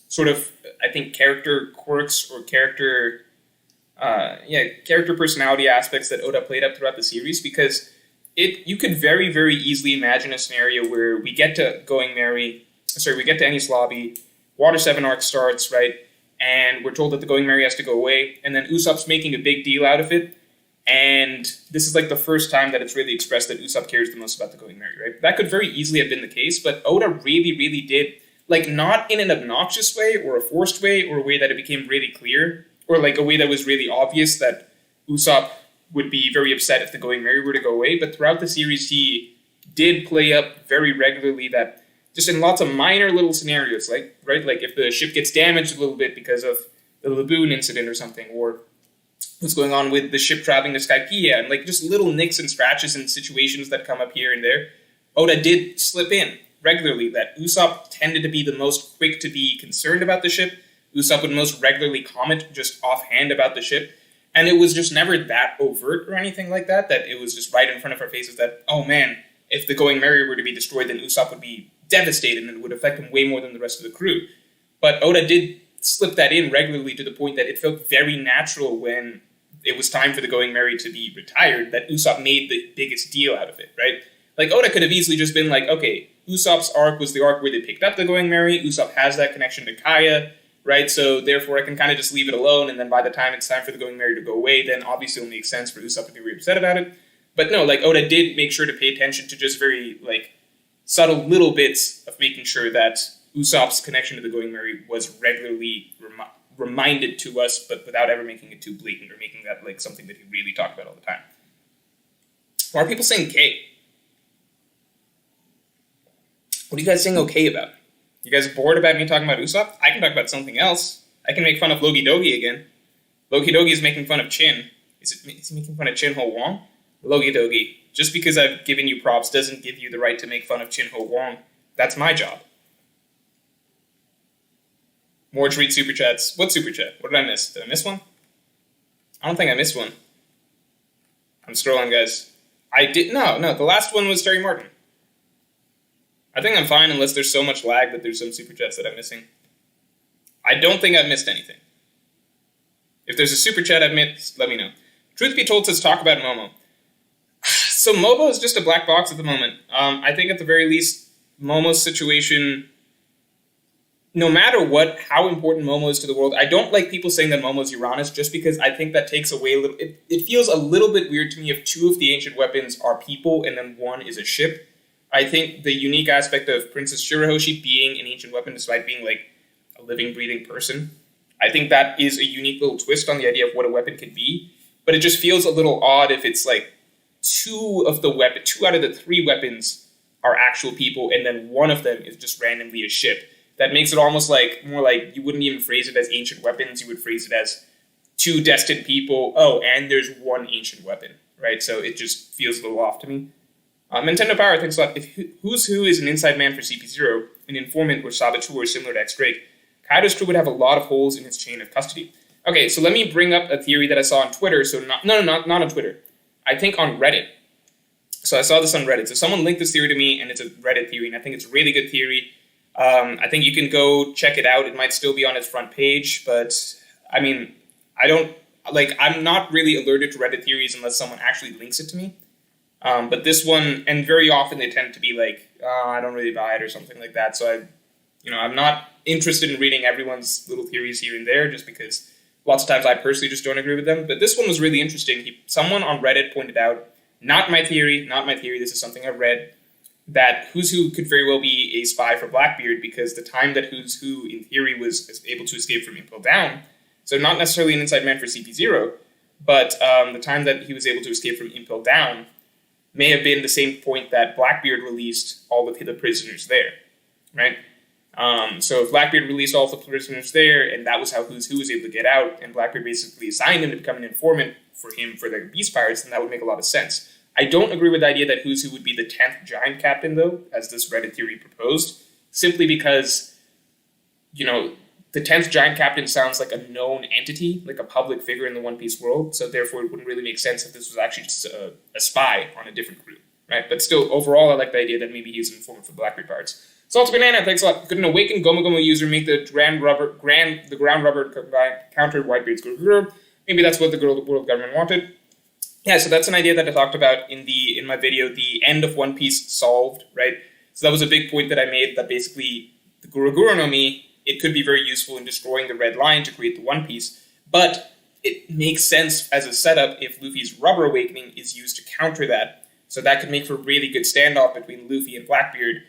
S1: sort of, I think, character quirks or character personality aspects that Oda played up throughout the series, because you could very, very easily imagine a scenario where we get to Enies Lobby, Water 7 arc starts, right, and we're told that the Going Merry has to go away, and then Usopp's making a big deal out of it, and this is the first time that it's really expressed that Usopp cares the most about the Going Merry, right? That could very easily have been the case, but Oda really, really did, not in an obnoxious way, or a forced way, or a way that it became really clear, or a way that was really obvious that Usopp would be very upset if the Going Merry were to go away, but throughout the series he did play up very regularly that just in lots of minor little scenarios, if the ship gets damaged a little bit because of the Laboon incident or something, or what's going on with the ship traveling to Skypiea, and just little nicks and scratches and situations that come up here and there, Oda did slip in regularly that Usopp tended to be the most quick to be concerned about the ship. Usopp would most regularly comment just offhand about the ship, and it was just never that overt or anything like that it was just right in front of our faces that, oh man, if the Going Merry were to be destroyed, then Usopp would be devastated and it would affect him way more than the rest of the crew. But Oda did slip that in regularly to the point that it felt very natural when it was time for the Going Merry to be retired that Usopp made the biggest deal out of it, right? Oda could have easily just been okay, Usopp's arc was the arc where they picked up the Going Merry, Usopp has that connection to Kaya, right? So therefore I can kind of just leave it alone, and then by the time it's time for the Going Merry to go away, then obviously it'll make sense for Usopp to be really upset about it. But no, Oda did make sure to pay attention to just very, subtle little bits of making sure that Usopp's connection to the Going Merry was regularly reminded to us, but without ever making it too blatant or making that something that he really talked about all the time. Why are people saying K? What are you guys saying okay about? You guys bored about me talking about Usopp? I can talk about something else. I can make fun of Loki Dogi again. Loki Dogi is making fun of Chin. Is he making fun of Chinho Wong? Loki Dogi, just because I've given you props doesn't give you the right to make fun of Chinho Wong. That's my job. More treat super chats. What super chat? What did I miss? Did I miss one? I don't think I missed one. I'm scrolling, guys. I did no. The last one was Terry Martin. I think I'm fine unless there's so much lag that there's some super chats that I'm missing. I don't think I've missed anything. If there's a super chat I've missed, let me know. Truth be told, says talk about Momo. So Momo is just a black box at the moment. I think at the very least, Momo's situation, no matter how important Momo is to the world, I don't like people saying that Momo's Uranus just because I think that takes away a little. It feels a little bit weird to me if two of the ancient weapons are people and then one is a ship. I think the unique aspect of Princess Shirahoshi being an ancient weapon, despite being like a living, breathing person, I think that is a unique little twist on the idea of what a weapon can be. But it just feels a little odd if it's like two out of the three weapons are actual people, and then one of them is just randomly a ship. That makes it almost like more like you wouldn't even phrase it as ancient weapons. You would phrase it as two destined people. Oh, and there's one ancient weapon, right? So it just feels a little off to me. Nintendo Power thinks a lot. If Who's Who is an inside man for CP0, an informant or saboteur similar to X-Drake, Kaido's crew would have a lot of holes in his chain of custody. Okay, so let me bring up a theory that I saw on Twitter. So not on Twitter. I think on Reddit. So I saw this on Reddit. So someone linked this theory to me, and it's a Reddit theory, and I think it's a really good theory. I think you can go check it out. It might still be on its front page, but I mean, I'm not really alerted to Reddit theories unless someone actually links it to me. But this one, and very often they tend to be like, I don't really buy it or something like that. So I'm not interested in reading everyone's little theories here and there just because lots of times I personally just don't agree with them. But this one was really interesting. Someone on Reddit pointed out, not my theory, this is something I've read, that Who's Who could very well be a spy for Blackbeard because the time that Who's Who, in theory, was able to escape from Impel Down, so not necessarily an inside man for CP0, but the time that he was able to escape from Impel Down may have been the same point that Blackbeard released all of the prisoners there, right? So if Blackbeard released all of the prisoners there, and that was how Who's Who was able to get out, and Blackbeard basically assigned him to become an informant for the Beast Pirates, then that would make a lot of sense. I don't agree with the idea that Who's Who would be the 10th giant captain, though, as this Reddit theory proposed, simply because, the 10th giant captain sounds like a known entity, like a public figure in the One Piece world, so therefore it wouldn't really make sense if this was actually just a spy on a different crew, right? But still, overall, I like the idea that maybe he's an informant for the Blackbeard Pirates. Salted Banana, thanks a lot. Could an awakened Gomu Gomu user make the ground rubber counter Whitebeard's guru? Maybe that's what the world government wanted. Yeah, so that's an idea that I talked about in my video, the end of One Piece solved, right? So that was a big point that I made, that basically the Guru no Mi, it could be very useful in destroying the Red Line to create the One Piece, but it makes sense as a setup if Luffy's Rubber Awakening is used to counter that. So that could make for a really good standoff between Luffy and Blackbeard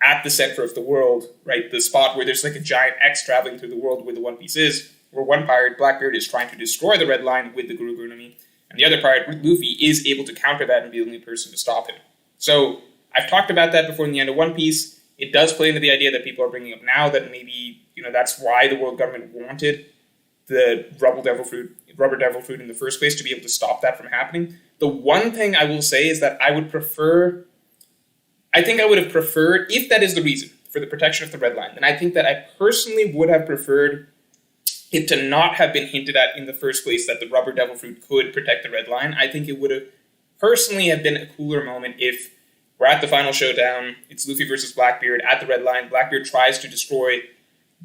S1: at the center of the world, right? The spot where there's like a giant X traveling through the world where the One Piece is, where one pirate, Blackbeard, is trying to destroy the Red Line with the Guru no Mi, and the other pirate, Luffy, is able to counter that and be the only person to stop him. So I've talked about that before in the end of One Piece. It does play into the idea that people are bringing up now that maybe, that's why the world government wanted the Rubber Devil Fruit in the first place, to be able to stop that from happening. The one thing I will say is that I would have preferred, if that is the reason for the protection of the Red Line, then I think that I personally would have preferred it to not have been hinted at in the first place that the Rubber Devil Fruit could protect the Red Line. I think it would have personally have been a cooler moment if we're at the final showdown, it's Luffy versus Blackbeard at the Red Line, Blackbeard tries to destroy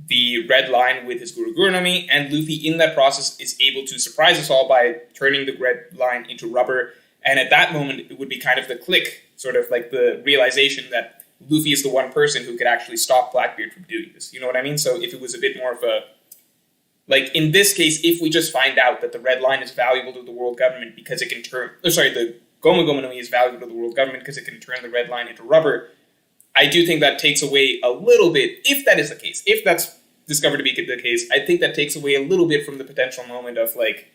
S1: the Red Line with his Guru no Mi, and Luffy in that process is able to surprise us all by turning the Red Line into rubber, and at that moment it would be kind of the click, sort of like the realization that Luffy is the one person who could actually stop Blackbeard from doing this, you know what I mean? So if it was a bit more of a, like in this case, if we just find out that the Red Line is valuable to the world government because it can the Gomu Gomu no Mi is valuable to the world government because it can turn the Red Line into rubber, I do think that takes away a little bit, if that is the case, if that's discovered to be the case, I think that takes away a little bit from the potential moment of like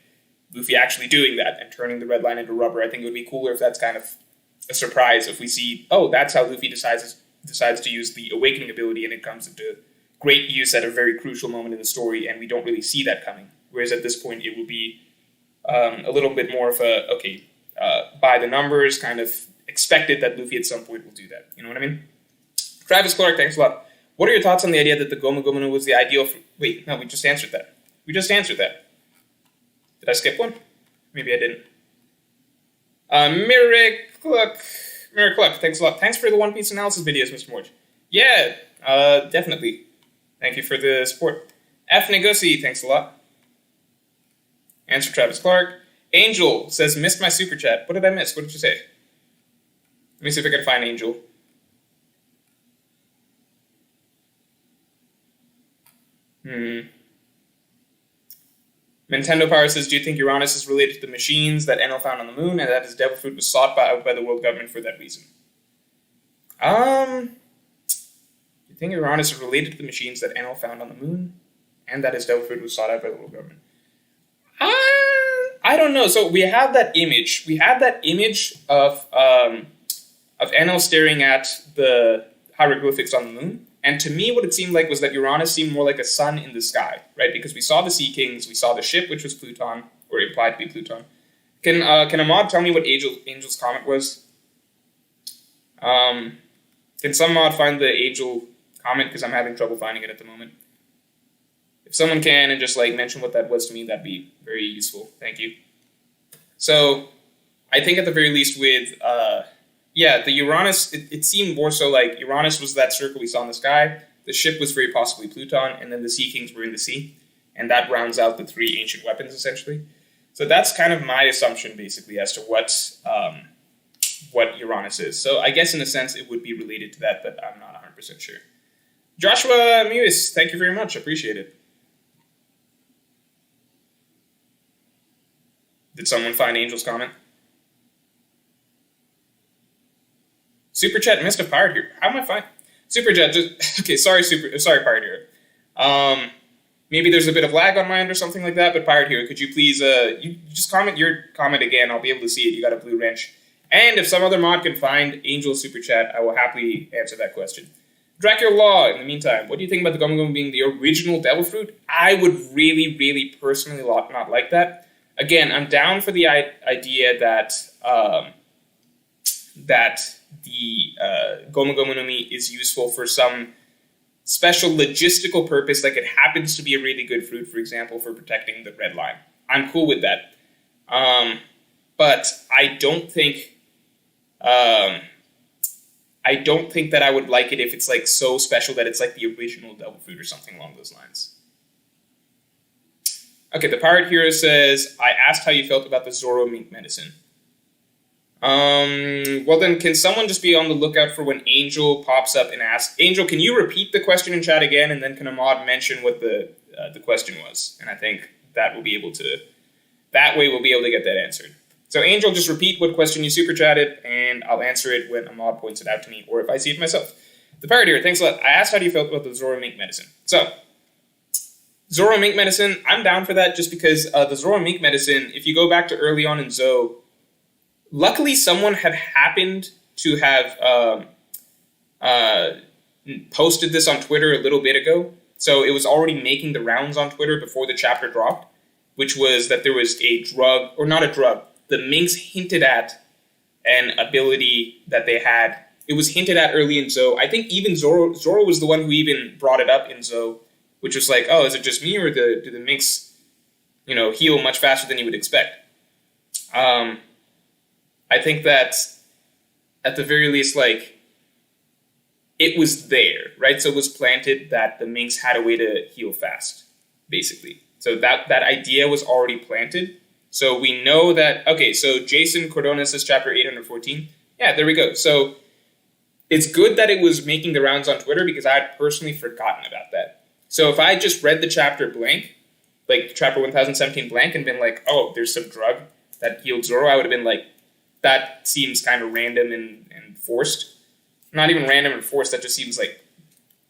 S1: Luffy actually doing that and turning the Red Line into rubber. I think it would be cooler if that's kind of a surprise, if we see, oh, that's how Luffy decides to use the Awakening ability, and it comes into great use at a very crucial moment in the story, and we don't really see that coming. Whereas at this point, it will be a little bit more of a, by the numbers, kind of expected that Luffy at some point will do that. You know what I mean? Travis Clark, thanks a lot. What are your thoughts on the idea that the Gomu Gomu was the ideal for... Wait, no, we just answered that. Did I skip one? Maybe I didn't. Mirror Cluck, thanks a lot. Thanks for the One Piece analysis videos, Mr. Morge. Yeah, definitely. Thank you for the support. F. Negosi, thanks a lot. Answer Travis Clark. Angel says, missed my super chat. What did I miss? What did you say? Let me see if I can find Angel. Nintendo Power says, do you think Uranus is related to the machines that Enel found on the moon and that his devil fruit was sought out by the world government for that reason? You think Uranus is related to the machines that Enel found on the moon and that his devil fruit was sought out by the world government? I don't know. So we have that image. We have that image of Enel staring at the hieroglyphics on the moon. And to me, what it seemed like was that Uranus seemed more like a sun in the sky, right? Because we saw the Sea Kings, we saw the ship, which was Pluton, or implied to be Pluton. Can a mod tell me what Angel's comment was? Can some mod find the Angel comment? Because I'm having trouble finding it at the moment. If someone can and just mention what that was to me, that'd be very useful. Thank you. So, I think at the very least with... the Uranus, it seemed more so like Uranus was that circle we saw in the sky, the ship was very possibly Pluton, and then the Sea Kings were in the sea. And that rounds out the 3 ancient weapons, essentially. So that's kind of my assumption, basically, as to what Uranus is. So I guess in a sense it would be related to that, but I'm not 100% sure. Joshua Mewis, thank you very much. Appreciate it. Did someone find Angel's comment? Super Chat missed a Pirate Hero. How am I fine? Super Chat just... Okay, sorry Pirate Hero. Maybe there's a bit of lag on my end or something like that, but Pirate Hero, could you please... you just comment your comment again. I'll be able to see it. You got a blue wrench. And if some other mod can find Angel's Super Chat, I will happily answer that question. Dracula Law, in the meantime, what do you think about the Gomu Gomu being the original Devil Fruit? I would really, really personally not like that. Again, I'm down for the idea that... the Gomu Gomu no Mi is useful for some special logistical purpose, like it happens to be a really good fruit, for example, for protecting the red line. I'm cool with that. But I don't think that I would like it if it's so special that it's the original devil fruit or something along those lines. Okay, the Pirate Hero says, I asked how you felt about the Zoromink Medicine. Well then, can someone just be on the lookout for when Angel pops up and asks... Angel, can you repeat the question in chat again, and then can a mod mention what the question was? And I think that will be able to... That way we'll be able to get that answered. So Angel, just repeat what question you super chatted, and I'll answer it when a mod points it out to me, or if I see it myself. The Pirate here, thanks a lot. I asked how do you felt about the Zoromink Medicine. So, Zoromink Medicine, I'm down for that just because the Zoromink Medicine, if you go back to early on in Zo, luckily someone had happened to have posted this on Twitter a little bit ago. So it was already making the rounds on Twitter before the chapter dropped, which was that there was a drug, or not a drug, the Minx hinted at an ability that they had. It was hinted at early in Zo. I think even Zoro was the one who even brought it up in Zo, which was like, oh, is it just me, or do the Minx, heal much faster than you would expect? I think that, at the very least, it was there, right? So it was planted that the Minx had a way to heal fast, basically. So that idea was already planted. So we know that, okay, so Jason Cordona says chapter 814. Yeah, there we go. So it's good that it was making the rounds on Twitter because I had personally forgotten about that. So if I just read the chapter blank, like chapter 1017 blank, and been like, oh, there's some drug that healed Zoro, I would have been like, that seems kind of random and forced. Not even random and forced, that just seems like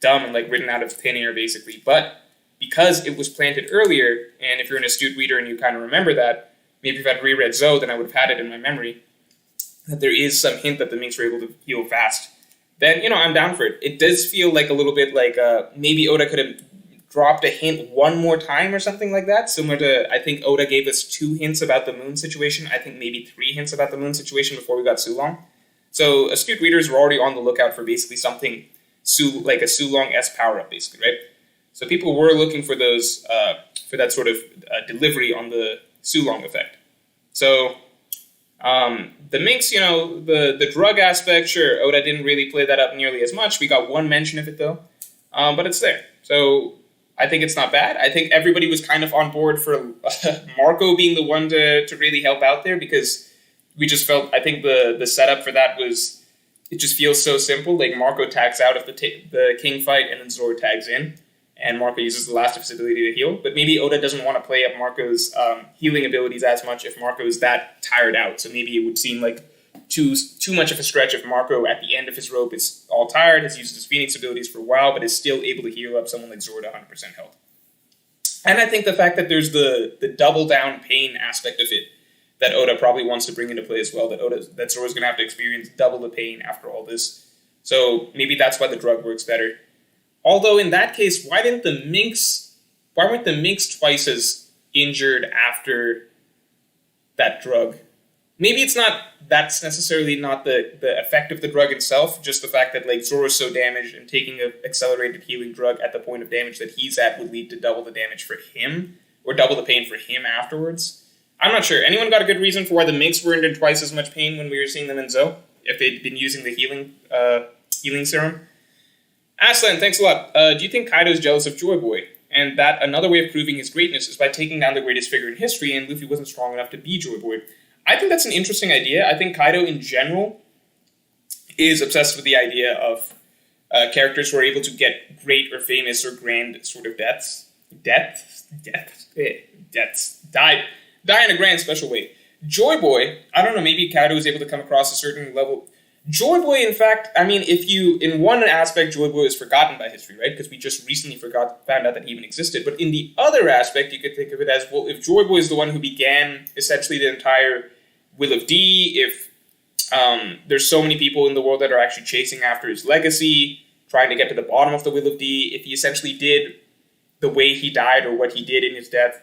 S1: dumb and written out of thin air, basically. But because it was planted earlier, and if you're an astute reader and you kind of remember that, maybe if I'd reread Zo, then I would have had it in my memory, that there is some hint that the Minx were able to heal fast, then, I'm down for it. It does feel like a little bit like maybe Oda could have dropped a hint one more time or something like that, similar to, I think Oda gave us 2 hints about the moon situation, I think maybe 3 hints about the moon situation before we got Sulong. So astute readers were already on the lookout for basically something like a Sulong-esque power-up, basically, right? So people were looking for those, for that sort of delivery on the Sulong effect. So the Minx, the drug aspect, sure, Oda didn't really play that up nearly as much. We got one mention of it, though, but it's there. So I think it's not bad. I think everybody was kind of on board for Marco being the one to really help out there, because we just felt, I think the setup for that was, it just feels so simple. Like, Marco tags out of the King fight, and then Zoro tags in, and Marco uses the last of his ability to heal. But maybe Oda doesn't want to play up Marco's healing abilities as much if Marco is that tired out. So maybe it would seem like too much of a stretch if Marco, at the end of his rope, is all tired, has used his Phoenix abilities for a while, but is still able to heal up someone like Zoro to 100% health. And I think the fact that there's the double down pain aspect of it that Oda probably wants to bring into play as well, that Zoro's going to have to experience double the pain after all this. So maybe that's why the drug works better. Although in that case, why weren't the Minx twice as injured after that drug? Maybe that's necessarily not the effect of the drug itself, just the fact that, like, Zoro's so damaged, and taking an accelerated healing drug at the point of damage that he's at would lead to double the damage for him, or double the pain for him afterwards. I'm not sure. Anyone got a good reason for why the Minx weren't in twice as much pain when we were seeing them in Zo, if they'd been using the healing serum? Aslan, thanks a lot. Do you think Kaido's jealous of Joy Boy, and that another way of proving his greatness is by taking down the greatest figure in history, and Luffy wasn't strong enough to be Joy Boy? I think that's an interesting idea. I think Kaido in general is obsessed with the idea of characters who are able to get great or famous or grand sort of deaths. Die in a grand special way. Joy Boy, I don't know, maybe Kaido is able to come across a certain level. Joy Boy, in fact, I mean, in one aspect, Joy Boy is forgotten by history, right? Because we just recently found out that he even existed. But in the other aspect, you could think of it as, well, if Joy Boy is the one who began essentially the entire Will of D, if there's so many people in the world that are actually chasing after his legacy, trying to get to the bottom of the Will of D, if he essentially did the way he died or what he did in his death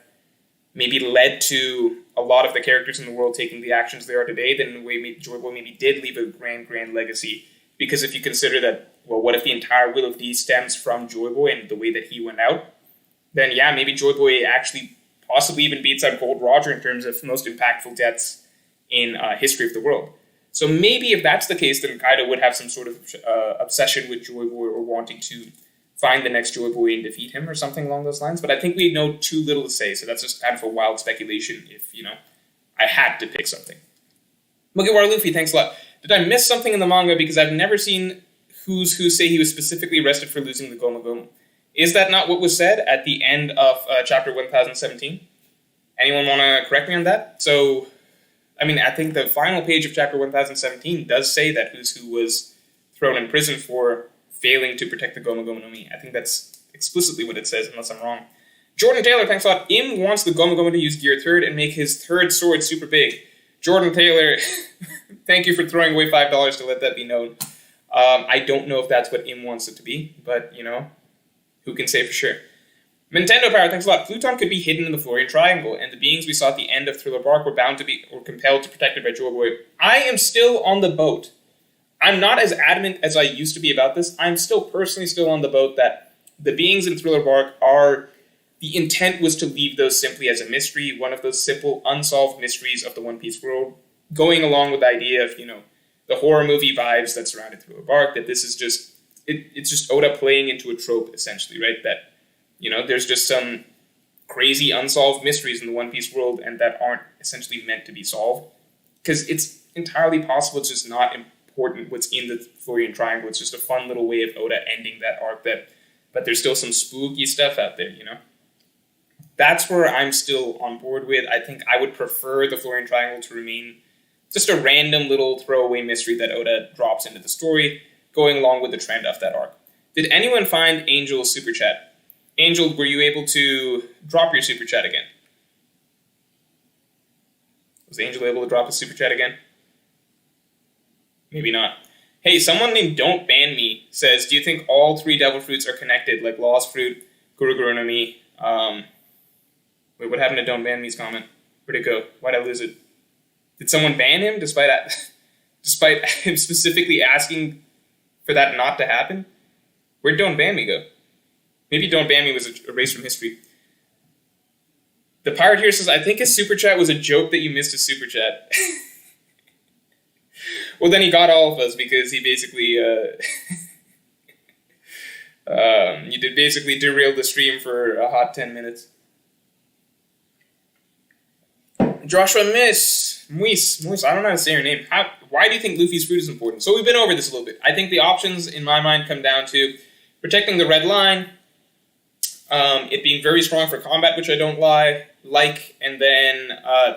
S1: maybe led to a lot of the characters in the world taking the actions they are today, then in a way Joy Boy maybe did leave a grand legacy. Because if you consider that, well, what if the entire Will of D stems from Joy Boy and the way that he went out, then yeah, maybe Joy Boy actually possibly even beats out Gold Roger in terms of most impactful deaths in history of the world. So maybe if that's the case, then Kaido would have some sort of obsession with Joy Boy, or wanting to find the next Joy Boy and defeat him or something along those lines. But I think we know too little to say, so that's just kind of a wild speculation if, I had to pick something. Mugiwara Luffy, thanks a lot. Did I miss something in the manga? Because I've never seen Who's Who say he was specifically arrested for losing the Gomu Gomu. Is that not what was said at the end of chapter 1017? Anyone want to correct me on that? So, I mean, I think the final page of chapter 1017 does say that Who's Who was thrown in prison for failing to protect the Gomu Gomu no Mi. I think that's explicitly what it says, unless I'm wrong. Jordan Taylor, thanks a lot. Im wants the Gomu Gomu to use Gear 3rd and make his third sword super big. Jordan Taylor, thank you for throwing away $5 to let that be known. I don't know if that's what Im wants it to be, but, who can say for sure. Nintendo Power, thanks a lot. Pluton could be hidden in the Florian Triangle, and the beings we saw at the end of Thriller Bark were bound to be, or compelled to protect it by Joy Boy. I am still on the boat. I'm not as adamant as I used to be about this. I'm still personally on the boat that the beings in Thriller Bark the intent was to leave those simply as a mystery, one of those simple, unsolved mysteries of the One Piece world, going along with the idea of, the horror movie vibes that surrounded Thriller Bark, that this is just, it's just Oda playing into a trope, essentially, right? That, there's just some crazy unsolved mysteries in the One Piece world and that aren't essentially meant to be solved. Because it's entirely possible it's just not important what's in the Florian Triangle. It's just a fun little way of Oda ending that arc, but there's still some spooky stuff out there, That's where I'm still on board with. I think I would prefer the Florian Triangle to remain just a random little throwaway mystery that Oda drops into the story, going along with the trend of that arc. Did anyone find Angel's super chat? Angel, were you able to drop your super chat again? Was Angel able to drop his super chat again? Maybe not. Hey, someone named Don't Ban Me says, do you think all 3 devil fruits are connected, like Lost Fruit, Guru Guru no Mi? Wait, what happened to Don't Ban Me's comment? Where'd it go? Why'd I lose it? Did someone ban him despite him specifically asking for that not to happen? Where'd Don't Ban Me go? Maybe Don't Ban Me was erased from history. The pirate here says, I think his super chat was a joke that you missed his super chat. Well, then he got all of us because he basically, you did basically derail the stream for a hot 10 minutes. Joshua Muis, I don't know how to say your name. Why do you think Luffy's fruit is important? So we've been over this a little bit. I think the options, in my mind, come down to protecting the red line, it being very strong for combat, which I don't like, and then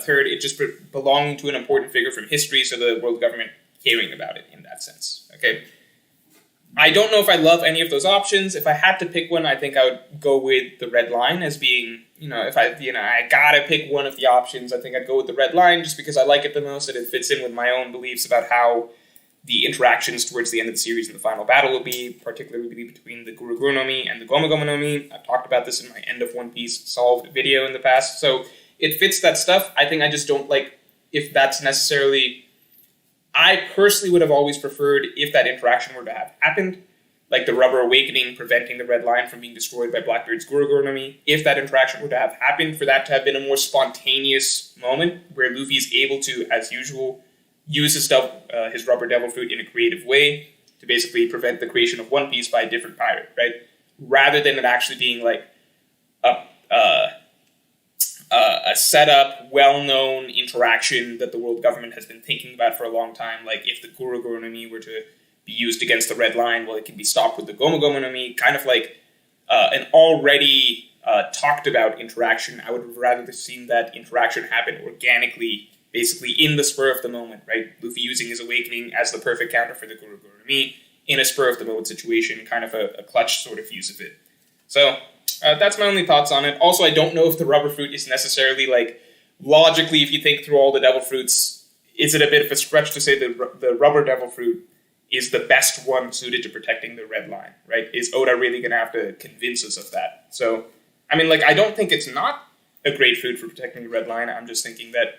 S1: third, it just belonging to an important figure from history, so the world government caring about it in that sense. Okay. I don't know if I love any of those options. If I had to pick one, I think I would go with the red line as being, if I gotta pick one of the options, I think I'd go with the red line just because I like it the most and it fits in with my own beliefs about how the interactions towards the end of the series and the final battle will be, particularly between the Guru Guru no Mi and the Gomu Gomu no Mi. I've talked about this in my End of One Piece solved video in the past, so it fits that stuff. I think I just don't like if that's necessarily... I personally would have always preferred if that interaction were to have happened, like the Rubber Awakening preventing the red line from being destroyed by Blackbeard's Guru Guru no Mi. If that interaction were to have happened, for that to have been a more spontaneous moment where Luffy's able to, as usual, use his Rubber Devil Fruit in a creative way to basically prevent the creation of One Piece by a different pirate, right? Rather than it actually being like a set-up, well-known interaction that the world government has been thinking about for a long time. Like, if the Guru Guru no Mi were to be used against the red line, well, it can be stopped with the Gomu Gomu no Mi. Kind of like an already talked-about interaction. I would have rather seen that interaction happen organically, basically in the spur of the moment, right? Luffy using his awakening as the perfect counter for the Guru Guru no Mi in a spur-of-the-moment situation, kind of a clutch sort of use of it. So... that's my only thoughts on it. Also, I don't know if the rubber fruit is necessarily, like, logically, if you think through all the devil fruits, is it a bit of a stretch to say that the rubber devil fruit is the best one suited to protecting the red line, right? Is Oda really going to have to convince us of that? So, I mean, like, I don't think it's not a great fruit for protecting the red line. I'm just thinking that,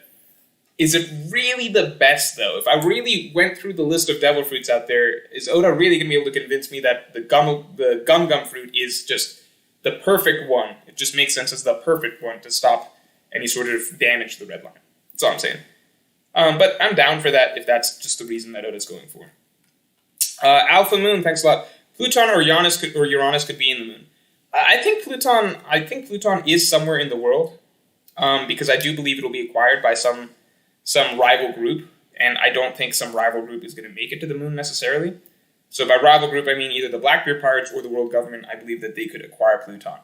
S1: is it really the best, though? If I really went through the list of devil fruits out there, is Oda really going to be able to convince me that the gum gum fruit is just... the perfect one? It just makes sense as the perfect one to stop any sort of damage to the red line. That's all I'm saying. But I'm down for that if that's just the reason that Oda's going for. Alpha Moon, thanks a lot. Pluton or Uranus could be in the moon. I think Pluton is somewhere in the world, because I do believe it'll be acquired by some rival group, and I don't think some rival group is going to make it to the moon necessarily. So by rival group, I mean either the Blackbeard Pirates or the world government. I believe that they could acquire Pluton.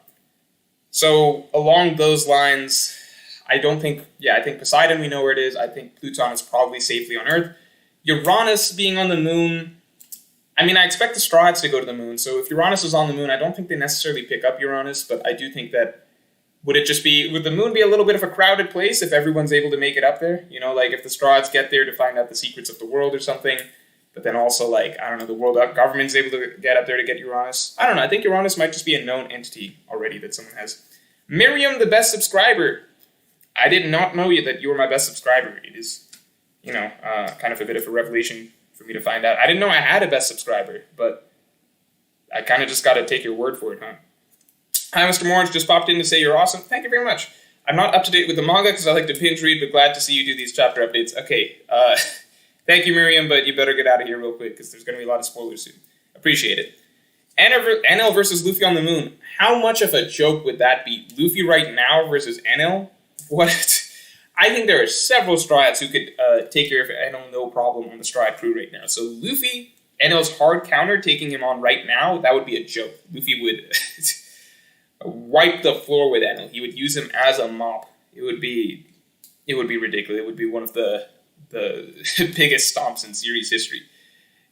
S1: So along those lines, I think Poseidon, we know where it is. I think Pluton is probably safely on Earth. Uranus being on the moon, I mean, I expect the Straw Hats to go to the moon. So if Uranus is on the moon, I don't think they necessarily pick up Uranus, but I do think that, would the moon be a little bit of a crowded place if everyone's able to make it up there? You know, like if the Straw Hats get there to find out the secrets of the world or something. But then also, like, I don't know, the world government's able to get up there to get Uranus. I don't know, I think Uranus might just be a known entity already that someone has. Miriam, the best subscriber. I did not know that you were my best subscriber. It is, kind of a bit of a revelation for me to find out. I didn't know I had a best subscriber, but I kind of just got to take your word for it, huh? Hi, Mr. Morange, just popped in to say you're awesome. Thank you very much. I'm not up to date with the manga because I like to binge read, but glad to see you do these chapter updates. Okay, thank you, Miriam, but you better get out of here real quick because there's going to be a lot of spoilers soon. Appreciate it. Enel versus Luffy on the moon. How much of a joke would that be? Luffy right now versus Enel? What? I think there are several Straw Hats who could take care of Enel no problem on the Straw Hat crew right now. So Luffy, Enel's hard counter, taking him on right now, that would be a joke. Luffy would wipe the floor with Enel. He would use him as a mop. It would be ridiculous. It would be one of the biggest stomps in series history.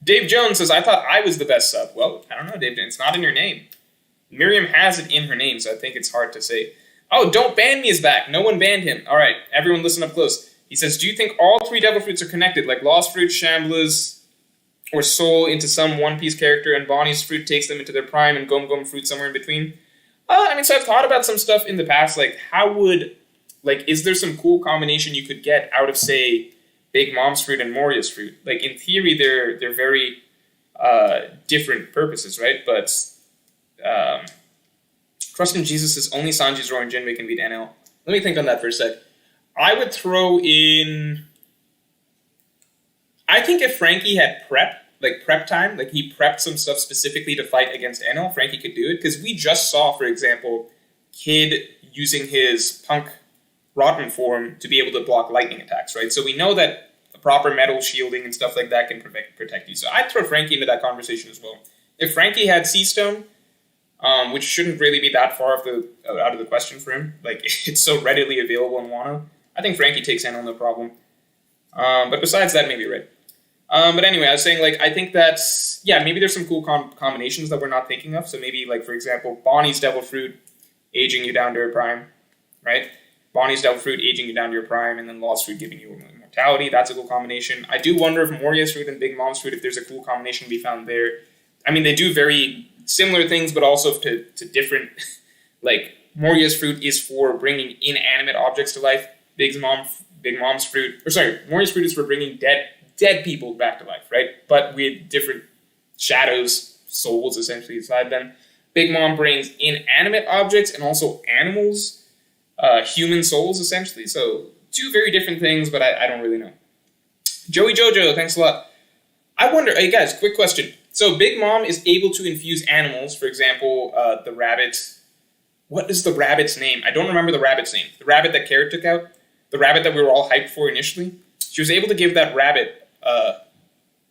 S1: Dave Jones says, I thought I was the best sub. Well, I don't know, Dave. It's not in your name. Miriam has it in her name, so I think it's hard to say. Oh, Don't Ban Me is back. No one banned him. All right, everyone listen up close. He says, do you think all three Devil Fruits are connected, like Lost Fruit, Shambler's, or Soul into some One Piece character, and Bonnie's Fruit takes them into their prime, and Gom Gom Fruit somewhere in between? So I've thought about some stuff in the past, like, is there some cool combination you could get out of, say, Big Mom's Fruit and Moria's Fruit? Like, in theory, they're very different purposes, right? But Trust in Jesus is only Sanji, Zoro, and Jinbei can beat NL. Let me think on that for a sec. I would throw in... I think if Frankie had prep time, like he prepped some stuff specifically to fight against NL, Frankie could do it. Because we just saw, for example, Kid using his Punk Rotten form to be able to block lightning attacks, right? So we know that a proper metal shielding and stuff like that can protect you. So I'd throw Frankie into that conversation as well. If Frankie had Sea Stone, which shouldn't really be that far out of the question for him, like it's so readily available in Wano, I think Frankie takes NL no problem. But besides that, maybe right. But anyway, I was saying, like, I think that's, yeah, maybe there's some cool combinations that we're not thinking of. So maybe, like, for example, Bonnie's Devil Fruit aging you down to your prime, right? Bonnie's Devil Fruit aging you down to your prime, and then Lost Fruit giving you immortality. That's a cool combination. I do wonder if Moria's Fruit and Big Mom's Fruit, if there's a cool combination to be found there. I mean, they do very similar things, but also to different, like, Moria's Fruit is for bringing inanimate objects to life. Moria's Fruit is for bringing dead people back to life, right? But with different shadows, souls, essentially, inside them. Big Mom brings inanimate objects and also animals, human souls, essentially. So, two very different things, but I don't really know. Joey Jojo, thanks a lot. I wonder, hey guys, quick question. So, Big Mom is able to infuse animals, for example, the rabbit. What is the rabbit's name? I don't remember the rabbit's name. The rabbit that Carrot took out? The rabbit that we were all hyped for initially? She was able to give that rabbit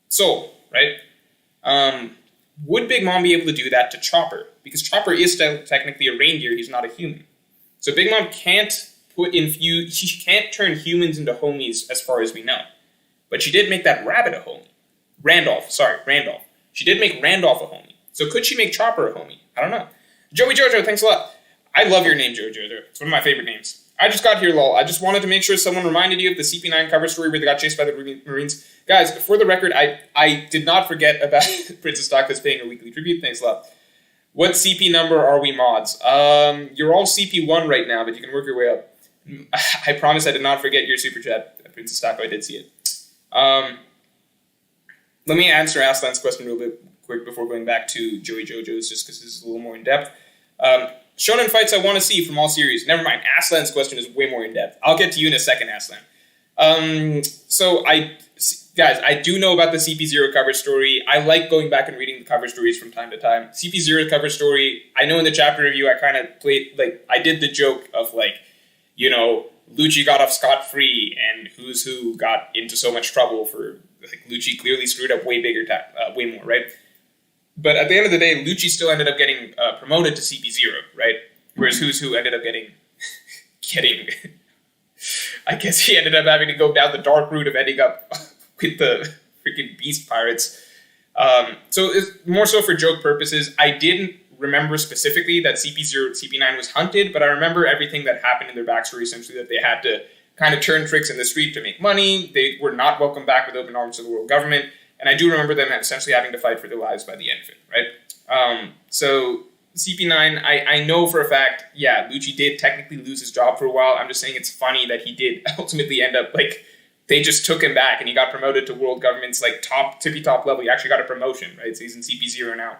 S1: soul, right? Would Big Mom be able to do that to Chopper? Because Chopper is technically a reindeer, he's not a human. So Big Mom can't she can't turn humans into homies as far as we know. But she did make that rabbit a homie. Randolph. She did make Randolph a homie. So could she make Chopper a homie? I don't know. Joey Jojo, thanks a lot. I love your name, Joey Jojo. It's one of my favorite names. I just got here, lol. I just wanted to make sure someone reminded you of the CP9 cover story where they got chased by the Marines. Guys, for the record, I did not forget about Princess Daka's paying her weekly tribute. Thanks a lot. What CP number are we mods? You're all CP1 right now, but you can work your way up. I promise I did not forget your super chat, Princess Daka. I did see it. Let me answer Aslan's question real bit quick before going back to Joey Jojo's, just because this is a little more in-depth. Shonen fights I want to see from all series. Never mind, Aslan's question is way more in-depth. I'll get to you in a second, Aslan. Guys, I do know about the CP0 cover story. I like going back and reading the cover stories from time to time. CP0 cover story, I know in the chapter review I kind of played, like, I did the joke of, like, you know, Lucci got off scot-free and Who's Who got into so much trouble for, like, Lucci clearly screwed up way more, right? But at the end of the day, Lucci still ended up getting promoted to CP0, right? Whereas Who's Who ended up getting I guess he ended up having to go down the dark route of ending up with the freaking Beast Pirates. So it's more so for joke purposes. I didn't remember specifically that CP9 was hunted, but I remember everything that happened in their backstory, essentially that they had to kind of turn tricks in the street to make money. They were not welcomed back with open arms to the world government. And I do remember them essentially having to fight for their lives by the end of it, right? So CP9, I know for a fact, yeah, Lucci did technically lose his job for a while. I'm just saying it's funny that he did ultimately end up, like, they just took him back and he got promoted to world government's, like, tippy-top level. He actually got a promotion, right? So he's in CP0 now.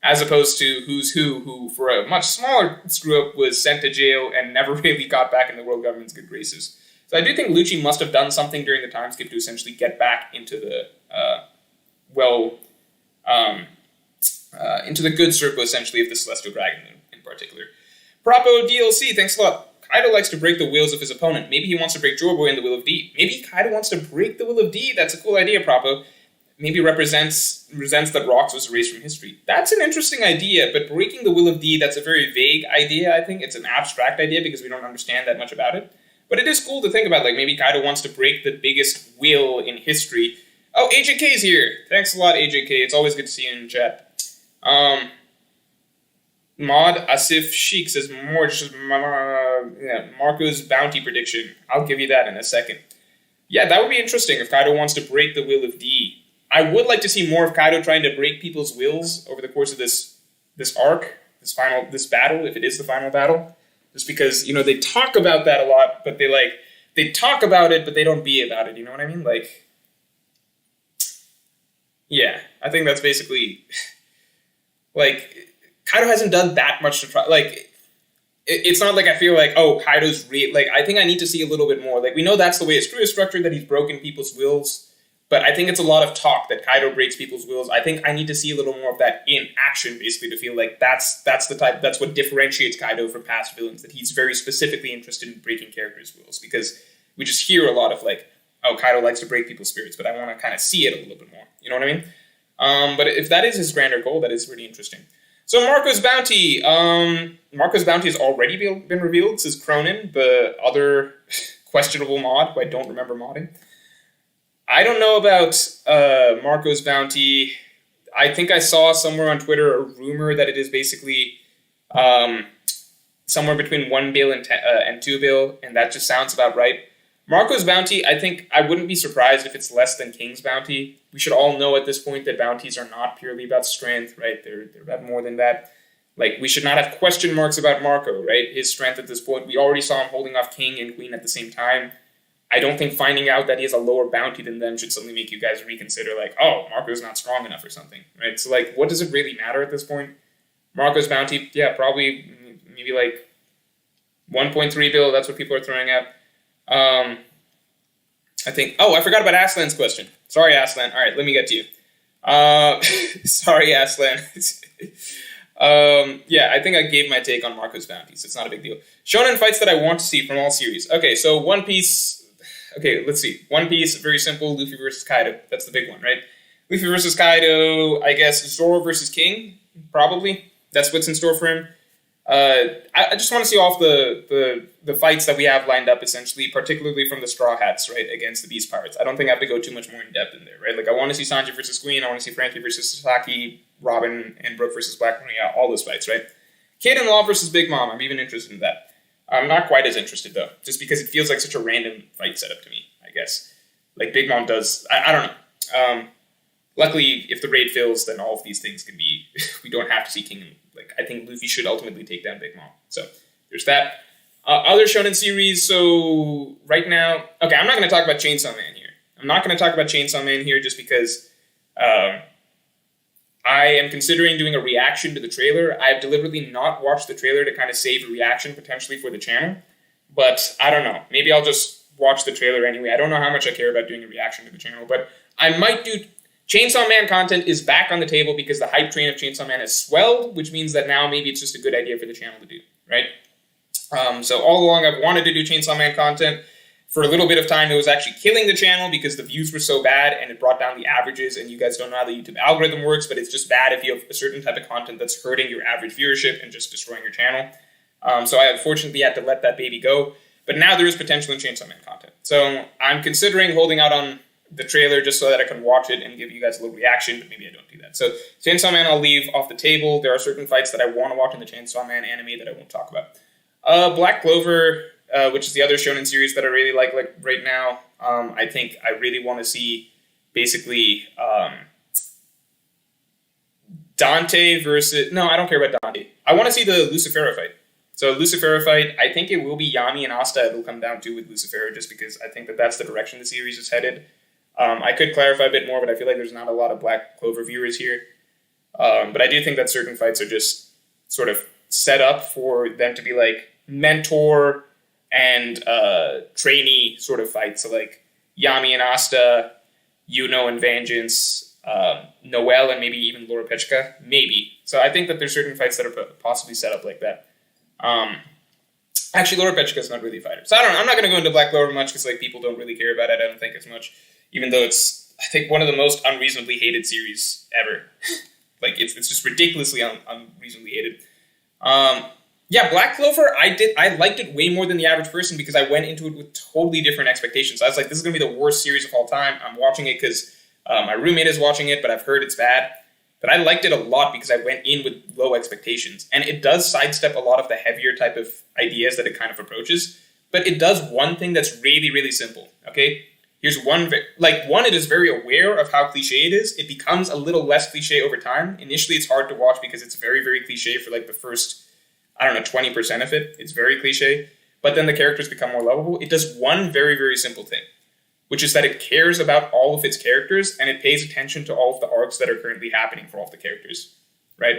S1: As opposed to Who's Who for a much smaller screw-up was sent to jail and never really got back in the world government's good graces. So I do think Lucci must have done something during the time skip to essentially get back into the into the good circle, essentially, of the Celestial Dragon in particular. Propo DLC, thanks a lot. Kaido likes to break the wills of his opponent. Maybe he wants to break Joy Boy and the will of D. Maybe Kaido wants to break the will of D. That's a cool idea, Propo. Maybe resents that Rocks was erased from history. That's an interesting idea, but breaking the will of D, that's a very vague idea, I think. It's an abstract idea because we don't understand that much about it. But it is cool to think about, like, maybe Kaido wants to break the biggest will in history. Oh, AJK's here. Thanks a lot, AJK. It's always good to see you in chat. Mod Asif Sheik says Marco's bounty prediction. I'll give you that in a second. Yeah, that would be interesting if Kaido wants to break the will of D. I would like to see more of Kaido trying to break people's wills over the course of this arc, this battle, if it is the final battle. Just because, you know, they talk about that a lot, but they talk about it, but they don't be about it, you know what I mean? Like, yeah, I think that's basically, like, Kaido hasn't done that much to try. Like, it's not like I feel like, oh, Kaido's like, I think I need to see a little bit more. Like, we know that's the way his crew is structured, that he's broken people's wills. But I think it's a lot of talk that Kaido breaks people's wills. I think I need to see a little more of that in action, basically, to feel like that's what differentiates Kaido from past villains, that he's very specifically interested in breaking characters' wills. Because we just hear a lot of like, oh, Kaido likes to break people's spirits, but I want to kind of see it a little bit more. You know what I mean? But if that is his grander goal, that is really interesting. So Marco's Bounty. Marco's Bounty has already been revealed, says Cronin, the other questionable mod, who I don't remember modding. I don't know about Marco's Bounty. I think I saw somewhere on Twitter a rumor that it is basically somewhere between 1 bill and 2 bill, and that just sounds about right. Marco's Bounty, I think I wouldn't be surprised if it's less than King's Bounty. We should all know at this point that bounties are not purely about strength, right? They're about more than that. Like, we should not have question marks about Marco, right? His strength at this point. We already saw him holding off King and Queen at the same time. I don't think finding out that he has a lower bounty than them should suddenly make you guys reconsider, like, oh, Marco's not strong enough or something, right? So, like, what does it really matter at this point? Marco's Bounty, yeah, probably maybe like 1.3 bill, that's what people are throwing at. I think, oh, I forgot about Aslan's question. Sorry, Aslan. All right, let me get to you. Sorry, Aslan. Yeah, I think I gave my take on Marco's Bounty, so it's not a big deal. Shonen fights that I want to see from all series. Okay, so One Piece. Okay, let's see. One Piece, very simple. Luffy versus Kaido. That's the big one, right? Luffy versus Kaido, I guess Zoro versus King, probably. That's what's in store for him. I just want to see all of the fights that we have lined up, essentially, particularly from the Straw Hats, right, against the Beast Pirates. I don't think I have to go too much more in depth in there, right? Like, I want to see Sanji versus Queen, I want to see Frankie versus Sasaki, Robin and Brook versus Black Maria, all those fights, right? Kid and Law versus Big Mom, I'm even interested in that. I'm not quite as interested, though, just because it feels like such a random fight setup to me, I guess. Like, Big Mom does, I don't know. Luckily, if the raid fills, then all of these things can be, we don't have to see King and, like, I think Luffy should ultimately take down Big Mom. So, there's that. Other shonen series, so, right now, okay, I'm not going to talk about Chainsaw Man here. I'm not going to talk about Chainsaw Man here just because, I am considering doing a reaction to the trailer. I have deliberately not watched the trailer to kind of save a reaction potentially for the channel. But I don't know. Maybe I'll just watch the trailer anyway. I don't know how much I care about doing a reaction to the channel. But I might do... Chainsaw Man content is back on the table because the hype train of Chainsaw Man has swelled, which means that now maybe it's just a good idea for the channel to do, right? So all along I've wanted to do Chainsaw Man content. For a little bit of time, it was actually killing the channel because the views were so bad and it brought down the averages, and you guys don't know how the YouTube algorithm works, but it's just bad if you have a certain type of content that's hurting your average viewership and just destroying your channel. So I unfortunately had to let that baby go. But now there is potential in Chainsaw Man content. So I'm considering holding out on the trailer just so that I can watch it and give you guys a little reaction, but maybe I don't do that. So Chainsaw Man I'll leave off the table. There are certain fights that I want to watch in the Chainsaw Man anime that I won't talk about. Black Clover... which is the other shonen series that I really like right now. I think I really want to see basically Dante versus... No, I don't care about Dante. I want to see the Lucifera fight. So Lucifera fight, I think it will be Yami and Asta it'll come down to with Lucifera just because I think that that's the direction the series is headed. I could clarify a bit more, but I feel like there's not a lot of Black Clover viewers here. But I do think that certain fights are just sort of set up for them to be like mentor and trainee sort of fights. So like Yami and Asta, Yuno and Vengeance, Noelle and maybe even Laura Pechka, maybe. So I think that there's certain fights that are possibly set up like that. Actually, Laura Pechka is not really a fighter. So I don't know. I'm not going to go into Black Clover much because like people don't really care about it, I don't think, as much. Even though it's, I think, one of the most unreasonably hated series ever. Like, it's just ridiculously unreasonably hated. Yeah, Black Clover, I liked it way more than the average person because I went into it with totally different expectations. I was like, this is going to be the worst series of all time. I'm watching it because my roommate is watching it, but I've heard it's bad. But I liked it a lot because I went in with low expectations. And it does sidestep a lot of the heavier type of ideas that it kind of approaches. But it does one thing that's really, really simple, okay? Here's one, it is very aware of how cliche it is. It becomes a little less cliche over time. Initially, it's hard to watch because it's very, very cliche for like the first... 20% of it. It's very cliche. But then the characters become more lovable. It does one very, very simple thing, which is that it cares about all of its characters and it pays attention to all of the arcs that are currently happening for all of the characters, right?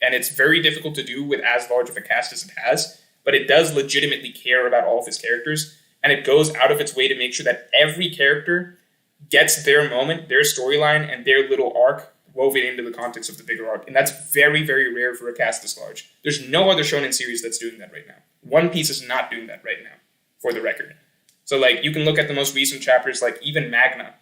S1: and it's very difficult to do with as large of a cast as it has, but it does legitimately care about all of his characters, and it goes out of its way to make sure that every character gets their moment, their storyline, and their little arc woven into the context of the bigger arc. And that's very, very rare for a cast this large. There's no other shonen series that's doing that right now. One Piece is not doing that right now, for the record. So, like, you can look at the most recent chapters, like, even Magna.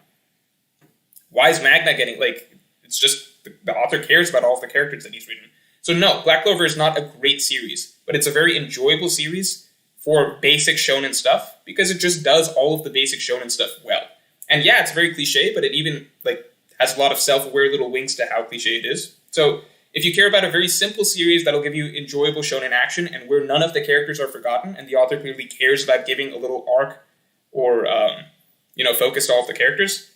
S1: Why is Magna getting, like, it's just, the author cares about all of the characters that he's written. So, no, Black Clover is not a great series, but it's a very enjoyable series for basic shonen stuff, because it just does all of the basic shonen stuff well. And yeah, it's very cliche, but it even, like, has a lot of self-aware little winks to how cliche it is. So, if you care about a very simple series that'll give you enjoyable shonen action, and where none of the characters are forgotten, and the author clearly cares about giving a little arc or, focus to all of the characters,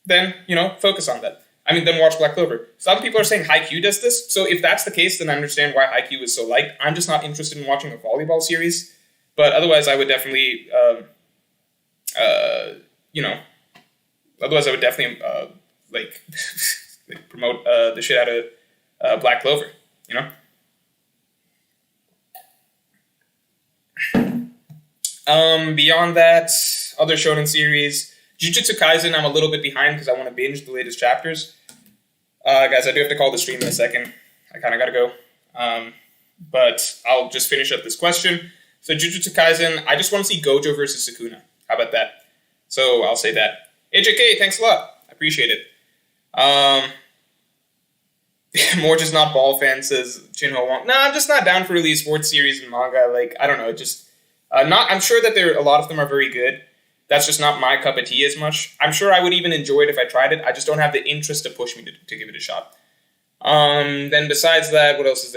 S1: then, focus on that. I mean, then watch Black Clover. Some people are saying Haikyuu does this, so if that's the case, then I understand why Haikyuu is so liked. I'm just not interested in watching a volleyball series, but otherwise I would definitely, promote the shit out of Black Clover, Beyond that, other shonen series, Jujutsu Kaisen, I'm a little bit behind because I want to binge the latest chapters. Guys, I do have to call the stream in a second. I kind of got to go. But I'll just finish up this question. So Jujutsu Kaisen, I just want to see Gojo versus Sukuna. How about that? So I'll say that. AJK, thanks a lot. I appreciate it. More just not ball fan, says Jinho Wong. No, I'm just not down for really sports series and manga. Like, I don't know, just I'm sure that a lot of them are very good. That's just not my cup of tea as much. I'm sure I would even enjoy it if I tried it. I just don't have the interest to push me to give it a shot. Then besides that, what else is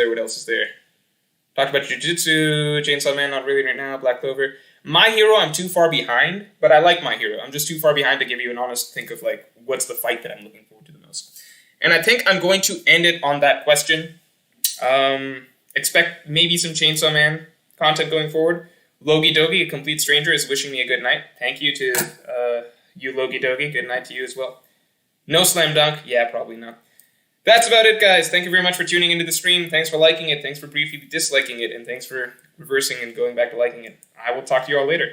S1: there? Talked about Jujutsu, Chainsaw Man, not really right now, Black Clover. My Hero, I'm too far behind, but I like My Hero. I'm just too far behind to give you an honest think of, like, what's the fight that I'm looking forward to the most. And I think I'm going to end it on that question. Expect maybe some Chainsaw Man content going forward. Logi Dogi, a complete stranger, is wishing me a good night. Thank you to you, Logi Dogi. Good night to you as well. No Slam Dunk? Yeah, probably not. That's about it, guys. Thank you very much for tuning into the stream. Thanks for liking it. Thanks for briefly disliking it. And thanks for reversing and going back to liking it. I will talk to you all later.